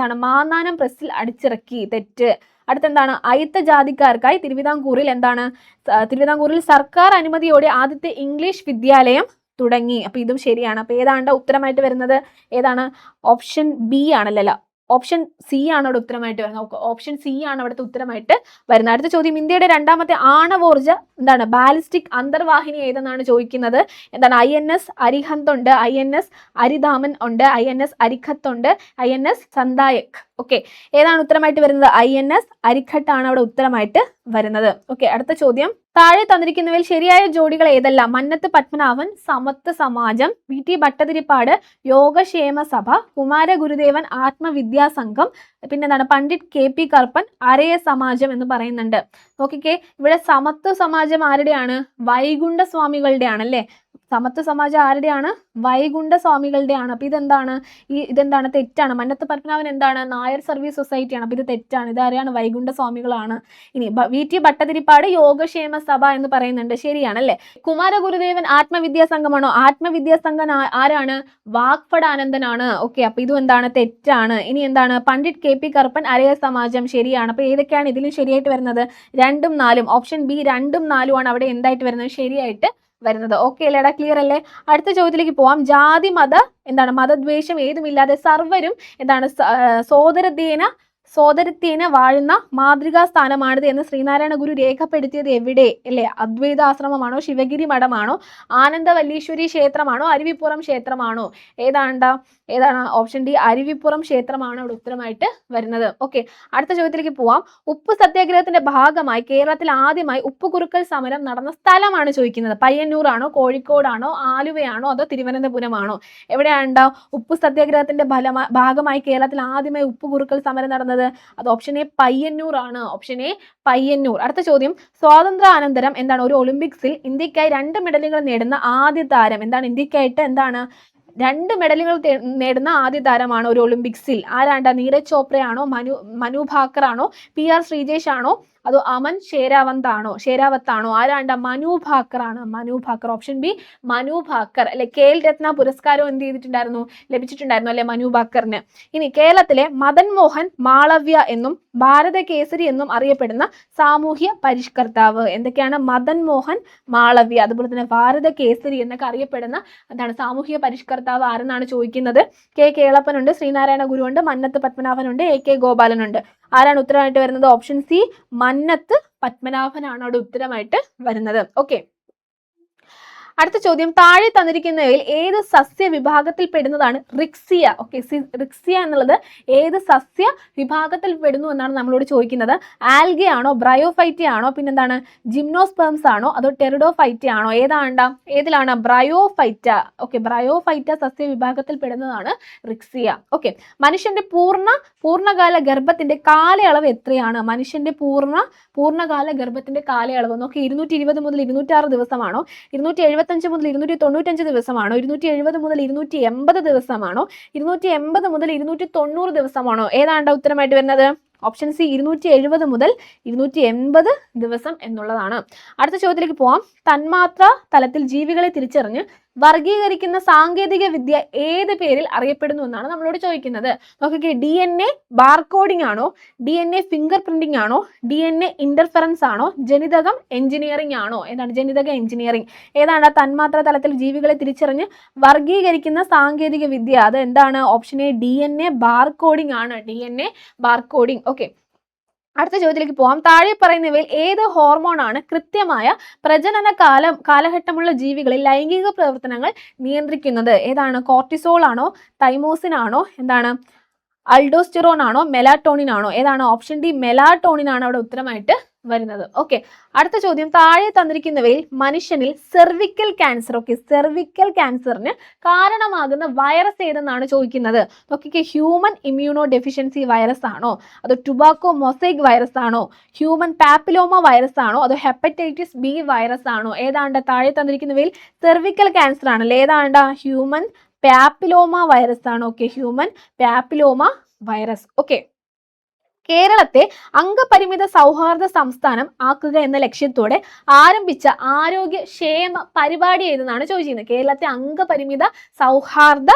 മാന്നാനം പ്രസിൽ അടിച്ചിറക്കി. തെറ്റ്. അടുത്തെന്താണ്? അയിത്ത ജാതിക്കാർക്കായി തിരുവിതാംകൂറിൽ സർക്കാർ അനുമതിയോടെ ആദ്യത്തെ ഇംഗ്ലീഷ് വിദ്യാലയം തുടങ്ങി. അപ്പൊ ഇതും ശരിയാണ്. അപ്പൊ ഏതാണ്ട് ഉത്തരമായിട്ട് വരുന്നത്? ഏതാണ്? ഓപ്ഷൻ ബി ആണല്ലോ. ഓപ്ഷൻ സി ആണ് അവിടെ ഉത്തരമായിട്ട് വരുന്നത്. ഓപ്ഷൻ സി ആണ് അവിടുത്തെ ഉത്തരമായിട്ട് വരുന്നത്. അടുത്ത ചോദ്യം, ഇന്ത്യയുടെ രണ്ടാമത്തെ ആണവോർജ ബാലിസ്റ്റിക് അന്തർവാഹിനി ഏതെന്നാണ് ചോദിക്കുന്നത്. INS അരിഹന്ത് ഉണ്ട്, INS അരിധാമൻ ഉണ്ട്, INS അരിഖത്ത് ഉണ്ട്, INS സന്ദായക്. ഓക്കെ, ഏതാണ് ഉത്തരമായിട്ട് വരുന്നത്? INS അരിഖട്ട് ആണ് അവിടെ ഉത്തരമായിട്ട് വരുന്നത്. ഓക്കെ, അടുത്ത ചോദ്യം, താഴെ തന്നിരിക്കുന്നവയിൽ ശരിയായ ജോഡികൾ ഏതെല്ലാം? മന്നത്ത് പത്മനാഭൻ, സമത്വ സമാജം, VT ഭട്ടതിരിപ്പാട്, യോഗക്ഷേമ സഭ, കുമാരഗുരുദേവൻ ആത്മവിദ്യാസംഘം, പിന്നെന്താണ് പണ്ഡിറ്റ് KP കറുപ്പൻ, അരയ സമാജം എന്ന് പറയുന്നുണ്ട്. നോക്കിക്കേ, ഇവിടെ സമത്വ സമാജം ആരുടെയാണ്? വൈകുണ്ഠ സ്വാമികളുടെയാണ് അല്ലേ? സമത്വ സമാജം ആരുടെയാണ്? വൈകുണ്ഠ സ്വാമികളുടെയാണ്. അപ്പൊ ഇതെന്താണ്? തെറ്റാണ്. മന്നത്ത് പത്മനാഭൻ എന്താണ്? നായർ സർവീസ് സൊസൈറ്റിയാണ്. അപ്പൊ ഇത് തെറ്റാണ്. ഇതാരെയാണ്? വൈകുണ്ഠ സ്വാമികളാണ്. ഇനി VT ഭട്ടതിരിപ്പാട് യോഗക്ഷേമ സഭ എന്ന് പറയുന്നുണ്ട്. ശരിയാണല്ലേ? കുമാരഗുരുദേവൻ ആത്മവിദ്യാസംഘമാണോ? ആത്മവിദ്യാസംഘം ആരാണ്? വാഗ്ഭടാനന്ദനാണ്. ഓക്കെ, അപ്പൊ ഇതും എന്താണ്? തെറ്റാണ്. ഇനി എന്താണ്? പണ്ഡിറ്റ് KP കറുപ്പൻ, അരയ സമാജം. ശരിയാണ്. അപ്പൊ ഏതൊക്കെയാണ് ഇതിലും ശരിയായിട്ട് വരുന്നത്? 2ഉം 4ഉം. ഓപ്ഷൻ ബി 2ഉം 4ഉം ആണ് അവിടെ എന്തായിട്ട് വരുന്നത്? ശരിയായിട്ട് വരുന്നത്. ഓക്കെ അല്ലേടാ? ക്ലിയർ അല്ലേ? അടുത്ത ചോദ്യത്തിലേക്ക് പോവാം. ജാതി മതദ്വേഷം ഏതുമില്ലാതെ സർവരും എന്താണ് സോദരത്വേന വാഴുന്ന മാതൃകാ സ്ഥാനമാണിത് എന്ന് ശ്രീനാരായണ ഗുരു രേഖപ്പെടുത്തിയത് എവിടെ? അല്ലേ? അദ്വൈതാശ്രമമാണോ? ശിവഗിരി മഠമാണോ? ആനന്ദവല്ലീശ്വരി ക്ഷേത്രമാണോ? അരുവിപ്പുറം ക്ഷേത്രമാണോ? ഏതാണ്? ഓപ്ഷൻ ഡി അരുവിപ്പുറം ക്ഷേത്രമാണ് അവിടെ ഉത്തരമായിട്ട് വരുന്നത്. ഓക്കെ, അടുത്ത ചോദ്യത്തിലേക്ക് പോവാം. ഉപ്പ് സത്യാഗ്രഹത്തിന്റെ ഭാഗമായി കേരളത്തിൽ ആദ്യമായി ഉപ്പുകുറുക്കൽ സമരം നടന്ന സ്ഥലമാണ് ചോദിക്കുന്നത്. പയ്യന്നൂർ ആണോ? കോഴിക്കോടാണോ? ആലുവയാണോ? അതോ തിരുവനന്തപുരമാണോ? എവിടെയാണ് ഉപ്പ് സത്യാഗ്രഹത്തിന്റെ ഭാഗമായി കേരളത്തിൽ ആദ്യമായി ഉപ്പുകുറുക്കൽ സമരം നടന്നത്? അത് ഓപ്ഷൻ എ പയ്യന്നൂർ ആണ്. Option A Payyanur. അടുത്ത ചോദ്യം. സ്വാതന്ത്ര്യാനന്തരം എന്താണ് ഒരു ഒളിമ്പിക്സിൽ ഇന്ത്യക്കായി 2 മെഡലുകൾ നേടുന്ന ആദ്യ താരം? എന്താണ്? ഇന്ത്യക്കായിട്ട് എന്താണ് 2 മെഡലുകൾ നേടുന്ന ആദ്യ താരമാണ് ഒരു ഒളിമ്പിക്സിൽ. ആരാണ്ട? നീരജ് ചോപ്രയാണോ? മനു ഭാക്കർ ആണോ? PR ശ്രീജേഷ് ആണോ? അതോ അമൻ ഷേരാവത്താണോ? ആരാണ്ട? മനു ഭാക്കർ ആണ്. മനു ഭാക്കർ. ഓപ്ഷൻ ബി മനു ഭാക്കർ അല്ലെ? KL രത്ന പുരസ്കാരം എന്ത് ലഭിച്ചിട്ടുണ്ടായിരുന്നു അല്ലെ മനു ഭാക്കറിന്. ഇനി കേരളത്തിലെ മദൻ മോഹൻ മാളവ്യ എന്നും ഭാരത കേസരി എന്നും അറിയപ്പെടുന്ന സാമൂഹ്യ പരിഷ്കർത്താവ് എന്തൊക്കെയാണ്? മദൻ മോഹൻ മാളവ്യ, അതുപോലെ തന്നെ ഭാരത കേസരി എന്നൊക്കെ അറിയപ്പെടുന്ന എന്താണ് സാമൂഹ്യ പരിഷ്കർത്താവ് ആരെന്നാണ് ചോദിക്കുന്നത്. കേളപ്പനുണ്ട്, ശ്രീനാരായണ ഗുരുവുണ്ട്, മന്നത്ത് പത്മനാഭനുണ്ട്, AK ഗോപാലനുണ്ട്. ആരാണ് ഉത്തരമായിട്ട് വരുന്നത്? ഓപ്ഷൻ സി മന്നത്ത് പത്മനാഭനാണ് അവിടെ ഉത്തരമായിട്ട് വരുന്നത്. ഓക്കെ, അടുത്ത ചോദ്യം. താഴെ തന്നിരിക്കുന്നവയിൽ ഏത് സസ്യ വിഭാഗത്തിൽ പെടുന്നതാണ് റിക്സിയ? ഓക്കെ, റിക്സിയ എന്നുള്ളത് ഏത് സസ്യ വിഭാഗത്തിൽ പെടുന്നു എന്നാണ് നമ്മളോട് ചോദിക്കുന്നത്. ആൽഗെ ആണോ? ബ്രയോഫൈറ്റ ആണോ? പിന്നെന്താണ് ജിംനോസ്പേംസ് ആണോ? അതോ ടെറിഡോഫൈറ്റ ആണോ? ഏതിലാണ്? ബ്രയോഫൈറ്റ. ഓക്കെ, ബ്രയോഫൈറ്റ സസ്യ വിഭാഗത്തിൽ പെടുന്നതാണ് റിക്സിയ. ഓക്കെ, മനുഷ്യന്റെ പൂർണ്ണകാല ഗർഭത്തിന്റെ കാലയളവ് എത്രയാണ്? മനുഷ്യന്റെ പൂർണ്ണകാല ഗർഭത്തിന്റെ കാലയളവ് നോക്കി 220 മുതൽ 206 ദിവസമാണോ? 275 മുതൽ 295 ദിവസമാണോ? 270 മുതൽ 280 ദിവസമാണോ? 280 മുതൽ 290 ദിവസമാണോ? ഏതാണ്ട് ഉത്തരമായിട്ട് വരുന്നത്? ഓപ്ഷൻ സി 270 മുതൽ 280 ദിവസം എന്നുള്ളതാണ്. അടുത്ത ചോദ്യത്തിലേക്ക് പോവാം. തന്മാത്ര തലത്തിൽ ജീവികളെ തിരിച്ചറിഞ്ഞ് വർഗീകരിക്കുന്ന സാങ്കേതിക വിദ്യ ഏത് പേരിൽ അറിയപ്പെടുന്നു എന്നാണ് നമ്മളോട് ചോദിക്കുന്നത്. നോക്കിക്കേ, DNA ബാർകോഡിംഗ് ആണോ? DNA ഫിംഗർ പ്രിന്റിംഗ് ആണോ? DNA ഇന്റർഫറൻസ് ആണോ? ജനിതകം എഞ്ചിനീയറിംഗ് ആണോ? ജനിതക എഞ്ചിനീയറിംഗ്. ഏതാണ്? തന്മാത്ര തലത്തിൽ ജീവികളെ തിരിച്ചറിഞ്ഞ് വർഗീകരിക്കുന്ന സാങ്കേതിക വിദ്യ. അത് എന്താണ്? ഓപ്ഷൻ എ DNA ബാർകോഡിംഗ് ആണ്. DNA barcoding. ഓക്കെ, അടുത്ത ചോദ്യത്തിലേക്ക് പോവാം. താഴെ പറയുന്നവയിൽ ഏത് ഹോർമോൺ ആണ് കൃത്യമായ പ്രജനന കാലഘട്ടമുള്ള ജീവികളിൽ ലൈംഗിക പ്രവർത്തനങ്ങൾ നിയന്ത്രിക്കുന്നത്? ഏതാണ്? കോർട്ടിസോൾ ആണോ? തൈമോസിൻ ആണോ? അൾഡോസ്റ്റിറോൺ ആണോ? മെലാറ്റോണിൻ ആണോ? ഓപ്ഷൻ ഡി മെലാറ്റോണിൻ ആണ് അവിടെ ഉത്തരമായിട്ട് വരുന്നത്. ഓക്കെ, അടുത്ത ചോദ്യം. താഴെ തന്നിരിക്കുന്നവയിൽ മനുഷ്യനിൽ സെർവിക്കൽ ക്യാൻസർ, സെർവിക്കൽ ക്യാൻസറിന് കാരണമാകുന്ന വൈറസ് ഏതെന്നാണ് ചോദിക്കുന്നത്. നോക്കിക്കേ, ഹ്യൂമൻ ഇമ്മ്യൂണോ ഡെഫിഷ്യൻസി വൈറസ് ആണോ? അതോ ടുബാക്കോ മൊസൈക് വൈറസ് ആണോ? ഹ്യൂമൻ പാപ്പിലോമ വൈറസ് ആണോ? അതോ ഹെപ്പറ്റൈറ്റിസ് B വൈറസ് ആണോ? താഴെ തന്നിരിക്കുന്നവയിൽ സെർവിക്കൽ ക്യാൻസർ ആണല്ലേ. ഹ്യൂമൻ പാപ്പിലോമ വൈറസ് ആണ്. Okay, human papilloma virus. Okay, കേരളത്തെ അംഗപരിമിത സൗഹാർദ്ദ സംസ്ഥാനം ആക്കുക എന്ന ലക്ഷ്യത്തോടെ ആരംഭിച്ച ആരോഗ്യക്ഷേമ പരിപാടി ഏതെന്നാണ് ചോദിച്ചിരുന്നത്. കേരളത്തെ അംഗപരിമിത സൗഹാർദ്ദ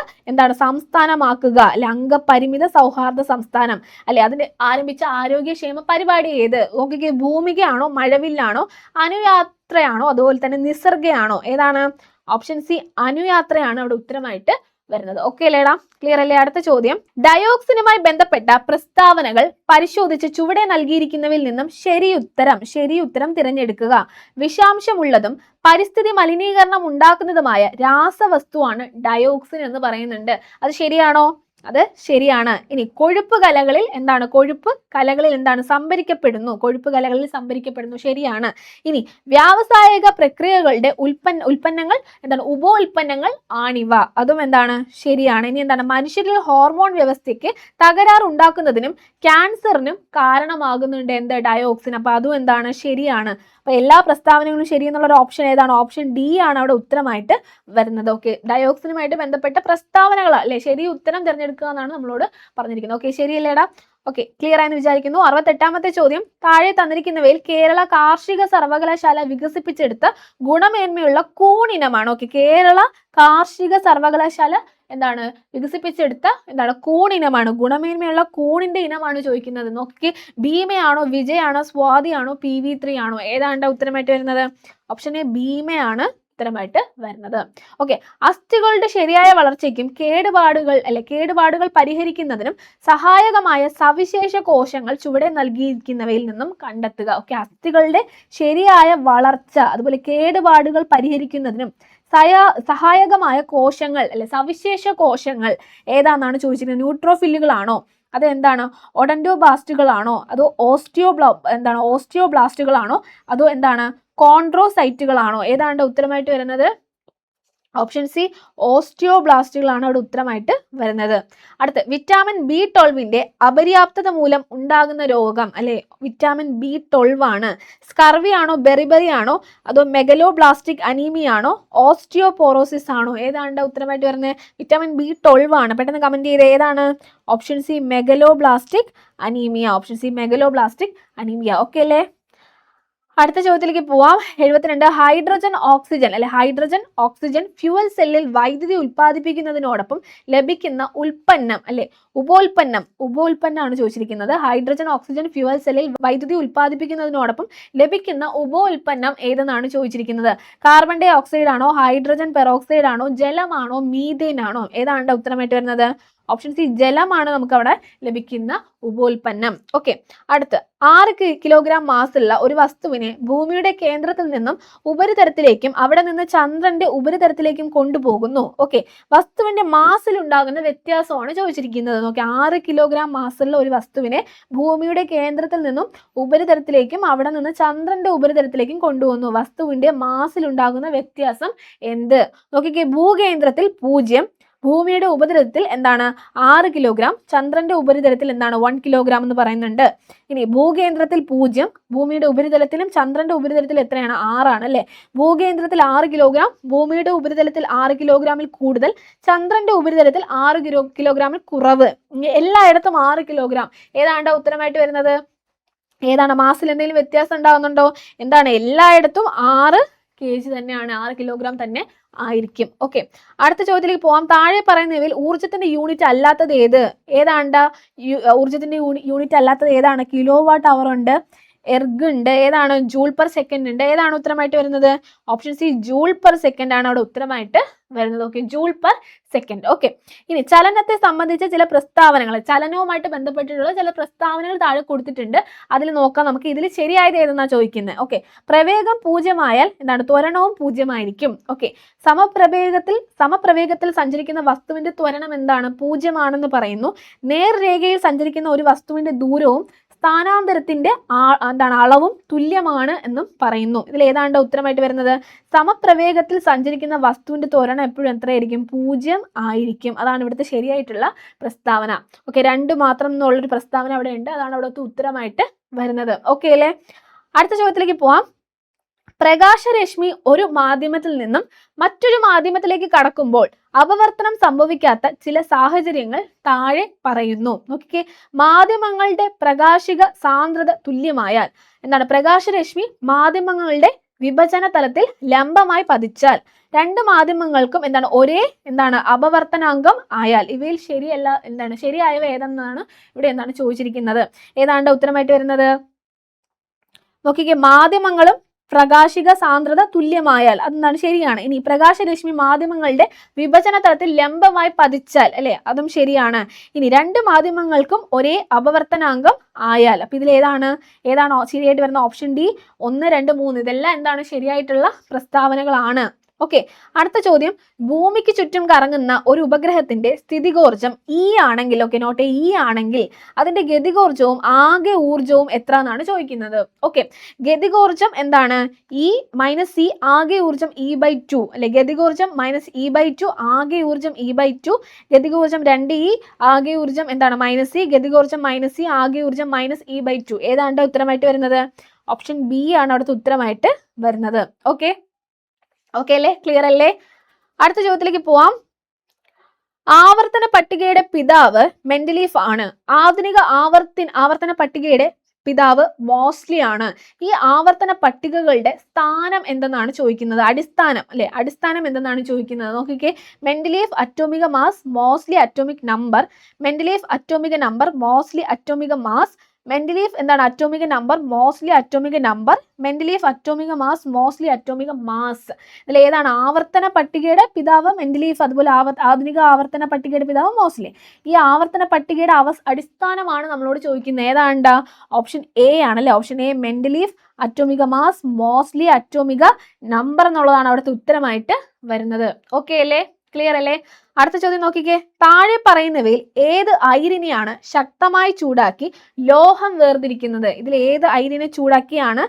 സംസ്ഥാനമാക്കുക അല്ലെ, അംഗപരിമിത സൗഹാർദ്ദ സംസ്ഥാനം അല്ലെ, അതിന് ആരംഭിച്ച ആരോഗ്യക്ഷേമ പരിപാടി ഏത്? നോക്കിക്കേ, ഭൂമികയാണോ? മഴവില്ലാണോ? അനുയാത്രയാണോ? അതുപോലെ തന്നെ നിസർഗയാണോ? ഓപ്ഷൻ സി അനുയാത്രയാണ് അവിടെ ഉത്തരമായിട്ട് വരുന്നത്. ഓക്കെ അല്ലേടാ? ക്ലിയർ അല്ലേ? അടുത്ത ചോദ്യം. ഡയോക്സിനുമായി ബന്ധപ്പെട്ട പ്രസ്താവനകൾ പരിശോധിച്ച് ചുവടെ നൽകിയിരിക്കുന്നവയിൽ നിന്നും ശരിയുത്തരം തിരഞ്ഞെടുക്കുക. വിഷാംശമുള്ളതും പരിസ്ഥിതി മലിനീകരണം ഉണ്ടാക്കുന്നതുമായ രാസവസ്തുവാണ് ഡയോക്സിൻ എന്ന് പറയുന്നുണ്ട്. അത് ശരിയാണോ? അത് ശരിയാണ്. ഇനി കൊഴുപ്പ് കലകളിൽ എന്താണ്? കൊഴുപ്പ് കലകളിൽ എന്താണ്? സംഭരിക്കപ്പെടുന്നു. കൊഴുപ്പ് കലകളിൽ സംഭരിക്കപ്പെടുന്നു. ശരിയാണ്. ഇനി വ്യാവസായിക പ്രക്രിയകളുടെ ഉൽപ്പന്നങ്ങൾ എന്താണ്? ഉപോൽപ്പന്നങ്ങൾ ആണിവ. അതും എന്താണ്? ശരിയാണ്. ഇനി എന്താണ്? മനുഷ്യരിൽ ഹോർമോൺ വ്യവസ്ഥയ്ക്ക് തകരാറുണ്ടാക്കുന്നതിനും ക്യാൻസറിനും കാരണമാകുന്നുണ്ട് എന്ത്? ഡയോക്സിൻ. അപ്പൊ അതും എന്താണ്? ശരിയാണ്. അപ്പൊ എല്ലാ പ്രസ്താവനകളും ശരി എന്നുള്ള ഒരു ഓപ്ഷൻ ഏതാണ്? ഓപ്ഷൻ ഡി ആണ് അവിടെ ഉത്തരമായിട്ട് വരുന്നത്. ഓക്കെ, ഡയോക്സിനുമായിട്ട് ബന്ധപ്പെട്ട പ്രസ്താവനകൾ അല്ലെ ശരി ഉത്തരം തിരഞ്ഞെടുക്കുക എന്നാണ് നമ്മളോട് പറഞ്ഞിരിക്കുന്നത്. ഓക്കെ, ശരിയല്ലേടാ? ഓക്കെ, ക്ലിയർ ആയെന്ന് വിചാരിക്കുന്നു. 68ാമത്തെ ചോദ്യം, താഴെ തന്നിരിക്കുന്നവയിൽ കേരള കാർഷിക സർവകലാശാല വികസിപ്പിച്ചെടുത്ത ഗുണമേന്മയുള്ള കൂണിനമാണ്. ഓക്കെ, കേരള കാർഷിക സർവകലാശാല എന്താണ്? വികസിപ്പിച്ചെടുത്ത എന്താണ്? കൂണിനമാണ്. ഗുണമേന്മയുള്ള കൂണിന്റെ ഇനമാണ് ചോദിക്കുന്നത്. നോക്കി, ഭീമയാണോ, വിജയാണോ, സ്വാതിയാണോ, PV3 ആണോ? ഏതാണ്ട് ഉത്തരമായിട്ട് വരുന്നത്? ഓപ്ഷൻ എ ഭീമയാണ് ഉത്തരമായിട്ട് വരുന്നത്. ഓക്കെ, അസ്ഥികളുടെ ശരിയായ വളർച്ചയ്ക്കും കേടുപാടുകൾ പരിഹരിക്കുന്നതിനും സഹായകമായ സവിശേഷ കോശങ്ങൾ ചുവടെ നൽകിയിരിക്കുന്നവയിൽ നിന്നും കണ്ടെത്തുക. ഓക്കെ, അസ്ഥികളുടെ ശരിയായ വളർച്ച അതുപോലെ കേടുപാടുകൾ പരിഹരിക്കുന്നതിനും സഹായകമായ കോശങ്ങൾ സവിശേഷ കോശങ്ങൾ ഏതാണെന്നാണ് ചോദിച്ചിരിക്കുന്നത്. ന്യൂട്രോഫില്ലുകളാണോ, അത് എന്താണ്? ഒഡന്റോബാസ്റ്റുകളാണോ, അതോ ഓസ്റ്റിയോബ്ലാസ്റ്റുകളാണോ, അതോ എന്താണ്? കോൺട്രോസൈറ്റുകളാണോ? ഏതാണ്ട് ഉത്തരമായിട്ട് വരുന്നത്? ഓപ്ഷൻ സി ഓസ്റ്റിയോബ്ലാസ്റ്റുകളാണ് അവിടെ ഉത്തരമായിട്ട് വരുന്നത്. അടുത്ത്, വിറ്റാമിൻ B12 അപര്യാപ്തത മൂലം ഉണ്ടാകുന്ന രോഗം വിറ്റാമിൻ B12 ആണ്. സ്കർവി ആണോ, ബെറിബറി ആണോ, അതോ മെഗലോബ്ലാസ്റ്റിക് അനീമിയ ആണോ, ഓസ്റ്റിയോപോറോസിസ് ആണോ? ഏതാണ്ട് ഉത്തരമായിട്ട് വരുന്നത്? വിറ്റാമിൻ B12 ആണ്. പെട്ടെന്ന് കമന്റ് ചെയ്ത് ഏതാണ്? Option C megaloblastic anaemia. Option C megaloblastic anaemia. Okay അല്ലേ? അടുത്ത ചോദ്യത്തിലേക്ക് പോവാം. 72, ഹൈഡ്രജൻ ഓക്സിജൻ ഫ്യൂവൽ സെല്ലിൽ വൈദ്യുതി ഉൽപ്പാദിപ്പിക്കുന്നതിനോടൊപ്പം ലഭിക്കുന്ന ഉൽപ്പന്നം ഉപോൽപ്പന്നമാണ് ചോദിച്ചിരിക്കുന്നത്. ഹൈഡ്രജൻ ഓക്സിജൻ ഫ്യൂവൽ സെല്ലിൽ വൈദ്യുതി ഉൽപ്പാദിപ്പിക്കുന്നതിനോടൊപ്പം ലഭിക്കുന്ന ഉപോൽപ്പന്നം ഏതെന്നാണ് ചോദിച്ചിരിക്കുന്നത്. കാർബൺ ഡൈ ഓക്സൈഡ് ആണോ, ഹൈഡ്രജൻ പെറോക്സൈഡ് ആണോ, ജലമാണോ, മീഥേൻ ആണോ? ഏതാണ് ഉത്തരമായിട്ട് വരുന്നത്? ഓപ്ഷൻ സി ജലമാണ് നമുക്ക് അവിടെ ലഭിക്കുന്ന ഉപോൽപ്പന്നം. ഓക്കെ, അടുത്ത്, 6 കിലോഗ്രാം മാസുള്ള ഒരു വസ്തുവിനെ ഭൂമിയുടെ കേന്ദ്രത്തിൽ നിന്നും ഉപരിതലത്തിലേക്കും അവിടെ നിന്ന് ചന്ദ്രന്റെ ഉപരിതലത്തിലേക്കും കൊണ്ടുപോകുന്നു. ഓക്കെ, വസ്തുവിന്റെ മാസിൽ ഉണ്ടാകുന്ന വ്യത്യാസമാണ് ചോദിച്ചിരിക്കുന്നത്. നോക്കി, 6 കിലോഗ്രാം മാസുള്ള ഒരു വസ്തുവിനെ ഭൂമിയുടെ കേന്ദ്രത്തിൽ നിന്നും ഉപരിതലത്തിലേക്കും അവിടെ നിന്ന് ചന്ദ്രന്റെ ഉപരിതലത്തിലേക്കും കൊണ്ടുപോകുന്നു. വസ്തുവിന്റെ മാസിൽ ഉണ്ടാകുന്ന വ്യത്യാസം എന്ത്? നോക്കിക്കേ, ഭൂകേന്ദ്രത്തിൽ 0, ഭൂമിയുടെ ഉപരിതലത്തിൽ എന്താണ്? 6 കിലോഗ്രാം, ചന്ദ്രന്റെ ഉപരിതലത്തിൽ എന്താണ്? 1 കിലോഗ്രാം എന്ന് പറയുന്നുണ്ട്. ഇനി ഭൂകേന്ദ്രത്തിൽ 0, ഭൂമിയുടെ ഉപരിതലത്തിലും ചന്ദ്രന്റെ ഉപരിതലത്തിൽ എത്രയാണ്? 6 ആണ് അല്ലെ? ഭൂകേന്ദ്രത്തിൽ 6 കിലോഗ്രാം, ഭൂമിയുടെ ഉപരിതലത്തിൽ 6 കിലോഗ്രാമിൽ കൂടുതൽ, ചന്ദ്രന്റെ ഉപരിതലത്തിൽ 6 കിലോഗ്രാമിൽ കുറവ്. എല്ലായിടത്തും 6 കിലോഗ്രാം. ഏതാണ്ട് ഉത്തരമായിട്ട് വരുന്നത്? ഏതാണ്? മാസിൽ എന്തെങ്കിലും വ്യത്യാസം ഉണ്ടാകുന്നുണ്ടോ? എന്താണ്? എല്ലായിടത്തും 6 kg തന്നെയാണ്, 6 കിലോഗ്രാം തന്നെ ആയിരിക്കും. ഓക്കെ, അടുത്ത ചോദ്യത്തിലേക്ക് പോവാം. താഴെ പറയുന്നവയിൽ ഊർജത്തിന്റെ യൂണിറ്റ് അല്ലാത്തത് ഏതാണ്ട്? ഊർജത്തിന്റെ യൂണിറ്റ് അല്ലാത്തത് ഏതാണ്? കിലോ വാട്ട് അവർ ഉണ്ട്, എർഗ് ഉണ്ട്, ഏതാണ്? ജൂൾ പെർ സെക്കൻഡ് ഉണ്ട്. ഏതാണ് ഉത്തരമായിട്ട് വരുന്നത്? Option C joule per second ആണ് അവിടെ ഉത്തരമായിട്ട് വരുന്നത്. Okay, joule per second. Okay, ഇനി ചലനത്തെ സംബന്ധിച്ച ചില പ്രസ്താവനകൾ, ചലനവുമായിട്ട് ബന്ധപ്പെട്ടിട്ടുള്ള ചില പ്രസ്താവനകൾ താഴെ കൊടുത്തിട്ടുണ്ട്. അതിൽ നോക്കാം നമുക്ക്. ഇതിൽ ശരിയായത് ഏതെന്നാണ് ചോദിക്കുന്നത്. ഓക്കെ, പ്രവേഗം 0 ആയാൽ എന്താണ്? ത്വരണവും 0 ആയിരിക്കും. ഓക്കെ, സമപ്രവേഗത്തിൽ സഞ്ചരിക്കുന്ന വസ്തുവിന്റെ ത്വരണം എന്താണ്? 0 ആണെന്ന് പറയുന്നു. നേർരേഖയിൽ സഞ്ചരിക്കുന്ന ഒരു വസ്തുവിന്റെ ദൂരവും സ്ഥാനാന്തരത്തിന്റെ അളവും തുല്യമാണ് എന്നും പറയുന്നു. ഇതിൽ ഏതാണ്ട് ഉത്തരമായിട്ട് വരുന്നത്? സമപ്രവേഗത്തിൽ സഞ്ചരിക്കുന്ന വസ്തുവിന്റെ ത്വരണം എപ്പോഴും എത്രയായിരിക്കും? 0 ആയിരിക്കും. അതാണ് ഇവിടുത്തെ ശരിയായിട്ടുള്ള പ്രസ്താവന. ഓക്കെ, 2 മാത്രം എന്നുള്ളൊരു പ്രസ്താവന അവിടെ ഉണ്ട്. അതാണ് അവിടുത്തെ ഉത്തരമായിട്ട് വരുന്നത്. ഓക്കെ അല്ലേ? അടുത്ത ചോദ്യത്തിലേക്ക് പോവാം. പ്രകാശരശ്മി ഒരു മാധ്യമത്തിൽ നിന്നും മറ്റൊരു മാധ്യമത്തിലേക്ക് കടക്കുമ്പോൾ അപവർത്തനം സംഭവിക്കാത്ത ചില സാഹചര്യങ്ങൾ താഴെ പറയുന്നു. നോക്കിക്കേ, മാധ്യമങ്ങളുടെ പ്രകാശിക സാന്ദ്രത തുല്യമായാൽ എന്താണ്? പ്രകാശരശ്മി മാധ്യമങ്ങളുടെ വിഭജന തലത്തിൽ ലംബമായി പതിച്ചാൽ 2 മാധ്യമങ്ങൾക്കും ഒരേ അപവർത്തനാങ്കം ആയാൽ ഇവയിൽ ശരിയായവ ഏതെന്നാണ് ഇവിടെ ചോദിച്ചിരിക്കുന്നത്. ഏതാണ്ട് ഉത്തരമായിട്ട് വരുന്നത്? നോക്കിക്കേ, മാധ്യമങ്ങളും പ്രകാശിക സാന്ദ്രത തുല്യമായാൽ അതെന്താണ്? ശരിയാണ്. ഇനി പ്രകാശരശ്മി മാധ്യമങ്ങളുടെ വിഭജന തലത്തിൽ ലംബമായി പതിച്ചാൽ അതും ശരിയാണ്. ഇനി 2 മാധ്യമങ്ങൾക്കും ഒരേ അപവർത്തനാങ്കം ആയാൽ, അപ്പൊ ഇതിൽ ഏതാണ് ശരിയായിട്ട് വരുന്ന? Option D 1, 2, 3. ഇതെല്ലാം ശരിയായിട്ടുള്ള പ്രസ്താവനകളാണ്. ഓക്കെ, അടുത്ത ചോദ്യം, ഭൂമിക്ക് ചുറ്റും കറങ്ങുന്ന ഒരു ഉപഗ്രഹത്തിന്റെ സ്ഥിതികോർജം E ആണെങ്കിൽ, ഓക്കെ നോട്ട് E ആണെങ്കിൽ അതിന്റെ ഗതികോർജവും ആകെ ഊർജവും എത്ര എന്നാണ് ചോദിക്കുന്നത്. ഓക്കെ, ഗതികോർജം എന്താണ്? E - E, ആകെ ഊർജം E/2 അല്ലെ, ഗതികോർജം -E/2, ആകെ ഊർജം E/2, ഗതികോർജം 2E, ആകെ ഊർജം എന്താണ് -E, ഗതികോർജം -E, ആകെ ഊർജം -E/2. ഏതാണ്ട് ഉത്തരമായിട്ട് വരുന്നത്? ഓപ്ഷൻ ബി ആണ് അവിടുത്തെ ഉത്തരമായിട്ട് വരുന്നത്. ഓക്കെ അല്ലേ, ക്ലിയർ അല്ലേ? അടുത്ത ചോദ്യത്തിലേക്ക് പോവാം. ആവർത്തന പട്ടികയുടെ പിതാവ് മെൻഡലീഫ് ആണ്. ആധുനിക ആവർത്തന പട്ടികയുടെ പിതാവ് മോസ്ലി ആണ്. ഈ ആവർത്തന പട്ടികകളുടെ സ്ഥാനം എന്തെന്നാണ് ചോദിക്കുന്നത്? അടിസ്ഥാനം അല്ലെ, അടിസ്ഥാനം എന്തെന്നാണ് ചോദിക്കുന്നത്? നോക്കിക്കേ, Mendeleev atomic mass, Moseley atomic number. Mendeleev atomic number, Moseley atomic mass. Mendeleev എന്താണ്? Atomic number, Moseley atomic number. Mendeleev atomic mass, Moseley atomic mass. ഇതിൽ ഏതാണ്? ആവർത്തന പട്ടികയുടെ പിതാവ് മെൻഡലീഫ്, അതുപോലെ ആധുനിക ആവർത്തന പട്ടികയുടെ പിതാവ് മോസ്ലി. ഈ ആവർത്തന പട്ടികയുടെ അടിസ്ഥാനമാണ് നമ്മളോട് ചോദിക്കുന്നത്. ഏതാണ്ടാ? ഓപ്ഷൻ എ ആണല്ലേ, option A, Mendeleev atomic mass, Moseley atomic number എന്നുള്ളതാണ് അവിടുത്തെ ഉത്തരമായിട്ട് വരുന്നത്. ഓക്കെ അല്ലേ, ക്ലിയർ അല്ലേ? അടുത്ത ചോദ്യം നോക്കിക്കേ, താഴെ പറയുന്നവയിൽ ഏത് അയിരിനെയാണ് ശക്തമായി ചൂടാക്കി ലോഹം വേർതിരിക്കുന്നത്? ഇതിൽ ഏത് അയിരിനെ ചൂടാക്കിയാണ്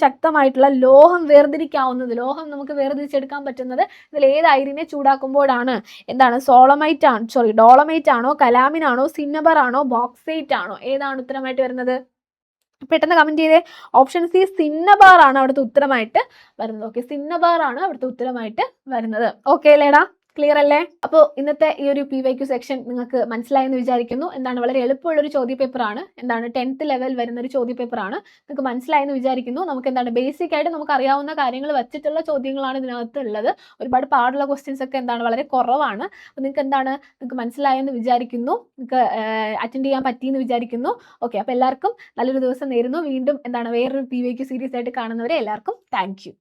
ശക്തമായിട്ടുള്ള ലോഹം വേർതിരിക്കാവുന്നത്? ലോഹം നമുക്ക് വേർതിരിച്ചെടുക്കാൻ പറ്റുന്നത് ഇതിൽ ഏത് അയിരിനെ ചൂടാക്കുമ്പോഴാണ്? എന്താണ്? ഡോളമൈറ്റ് ആണോ, കലാമിൻ ആണോ, സിന്നബർ ആണോ, ബോക്സൈറ്റ് ആണോ? ഏതാണ് ഉത്തരമായിട്ട് വരുന്നത്? പെട്ടെന്ന് കമന്റ് ചെയ്തേ. ഓപ്ഷൻ സി, സിന്നബാർ ആണ് അവിടുത്തെ ഉത്തരമായിട്ട് വരുന്നത്. ഓക്കെ, സിന്നബാർ ആണ് അവിടുത്തെ ഉത്തരമായിട്ട് വരുന്നത്. ഓക്കെ അല്ലേടാ, ക്ലിയർ അല്ലേ? അപ്പോൾ ഇന്നത്തെ ഈ ഒരു PYQ സെക്ഷൻ നിങ്ങൾക്ക് മനസ്സിലായെന്ന് വിചാരിക്കുന്നു. എന്താണ്, വളരെ എളുപ്പമുള്ളൊരു ചോദ്യപേപ്പറാണ്. എന്താണ്, 10th ലെവൽ വരുന്ന ഒരു ചോദ്യപേപ്പറാണ്. നിങ്ങൾക്ക് മനസ്സിലായെന്ന് വിചാരിക്കുന്നു. നമുക്ക് എന്താണ്, ബേസിക് ആയിട്ട് നമുക്ക് അറിയാവുന്ന കാര്യങ്ങൾ വെച്ചിട്ടുള്ള ചോദ്യങ്ങളാണ് ഇതിനകത്ത് ഉള്ളത്. ഒരുപാട് പാടുള്ള ക്വസ്റ്റ്യൻസ് ഒക്കെ എന്താണ്, വളരെ കുറവാണ്. അപ്പോൾ നിങ്ങൾക്ക് മനസ്സിലായെന്ന് വിചാരിക്കുന്നു. നിങ്ങൾക്ക് അറ്റൻഡ് ചെയ്യാൻ പറ്റിയെന്ന് വിചാരിക്കുന്നു. ഓക്കെ, അപ്പോൾ എല്ലാവർക്കും നല്ലൊരു ദിവസം നേരുന്നു. വീണ്ടും എന്താണ്, വേറൊരു PYQ സീരീസ് ആയിട്ട് കാണുന്നവരെ എല്ലാവർക്കും താങ്ക് യു.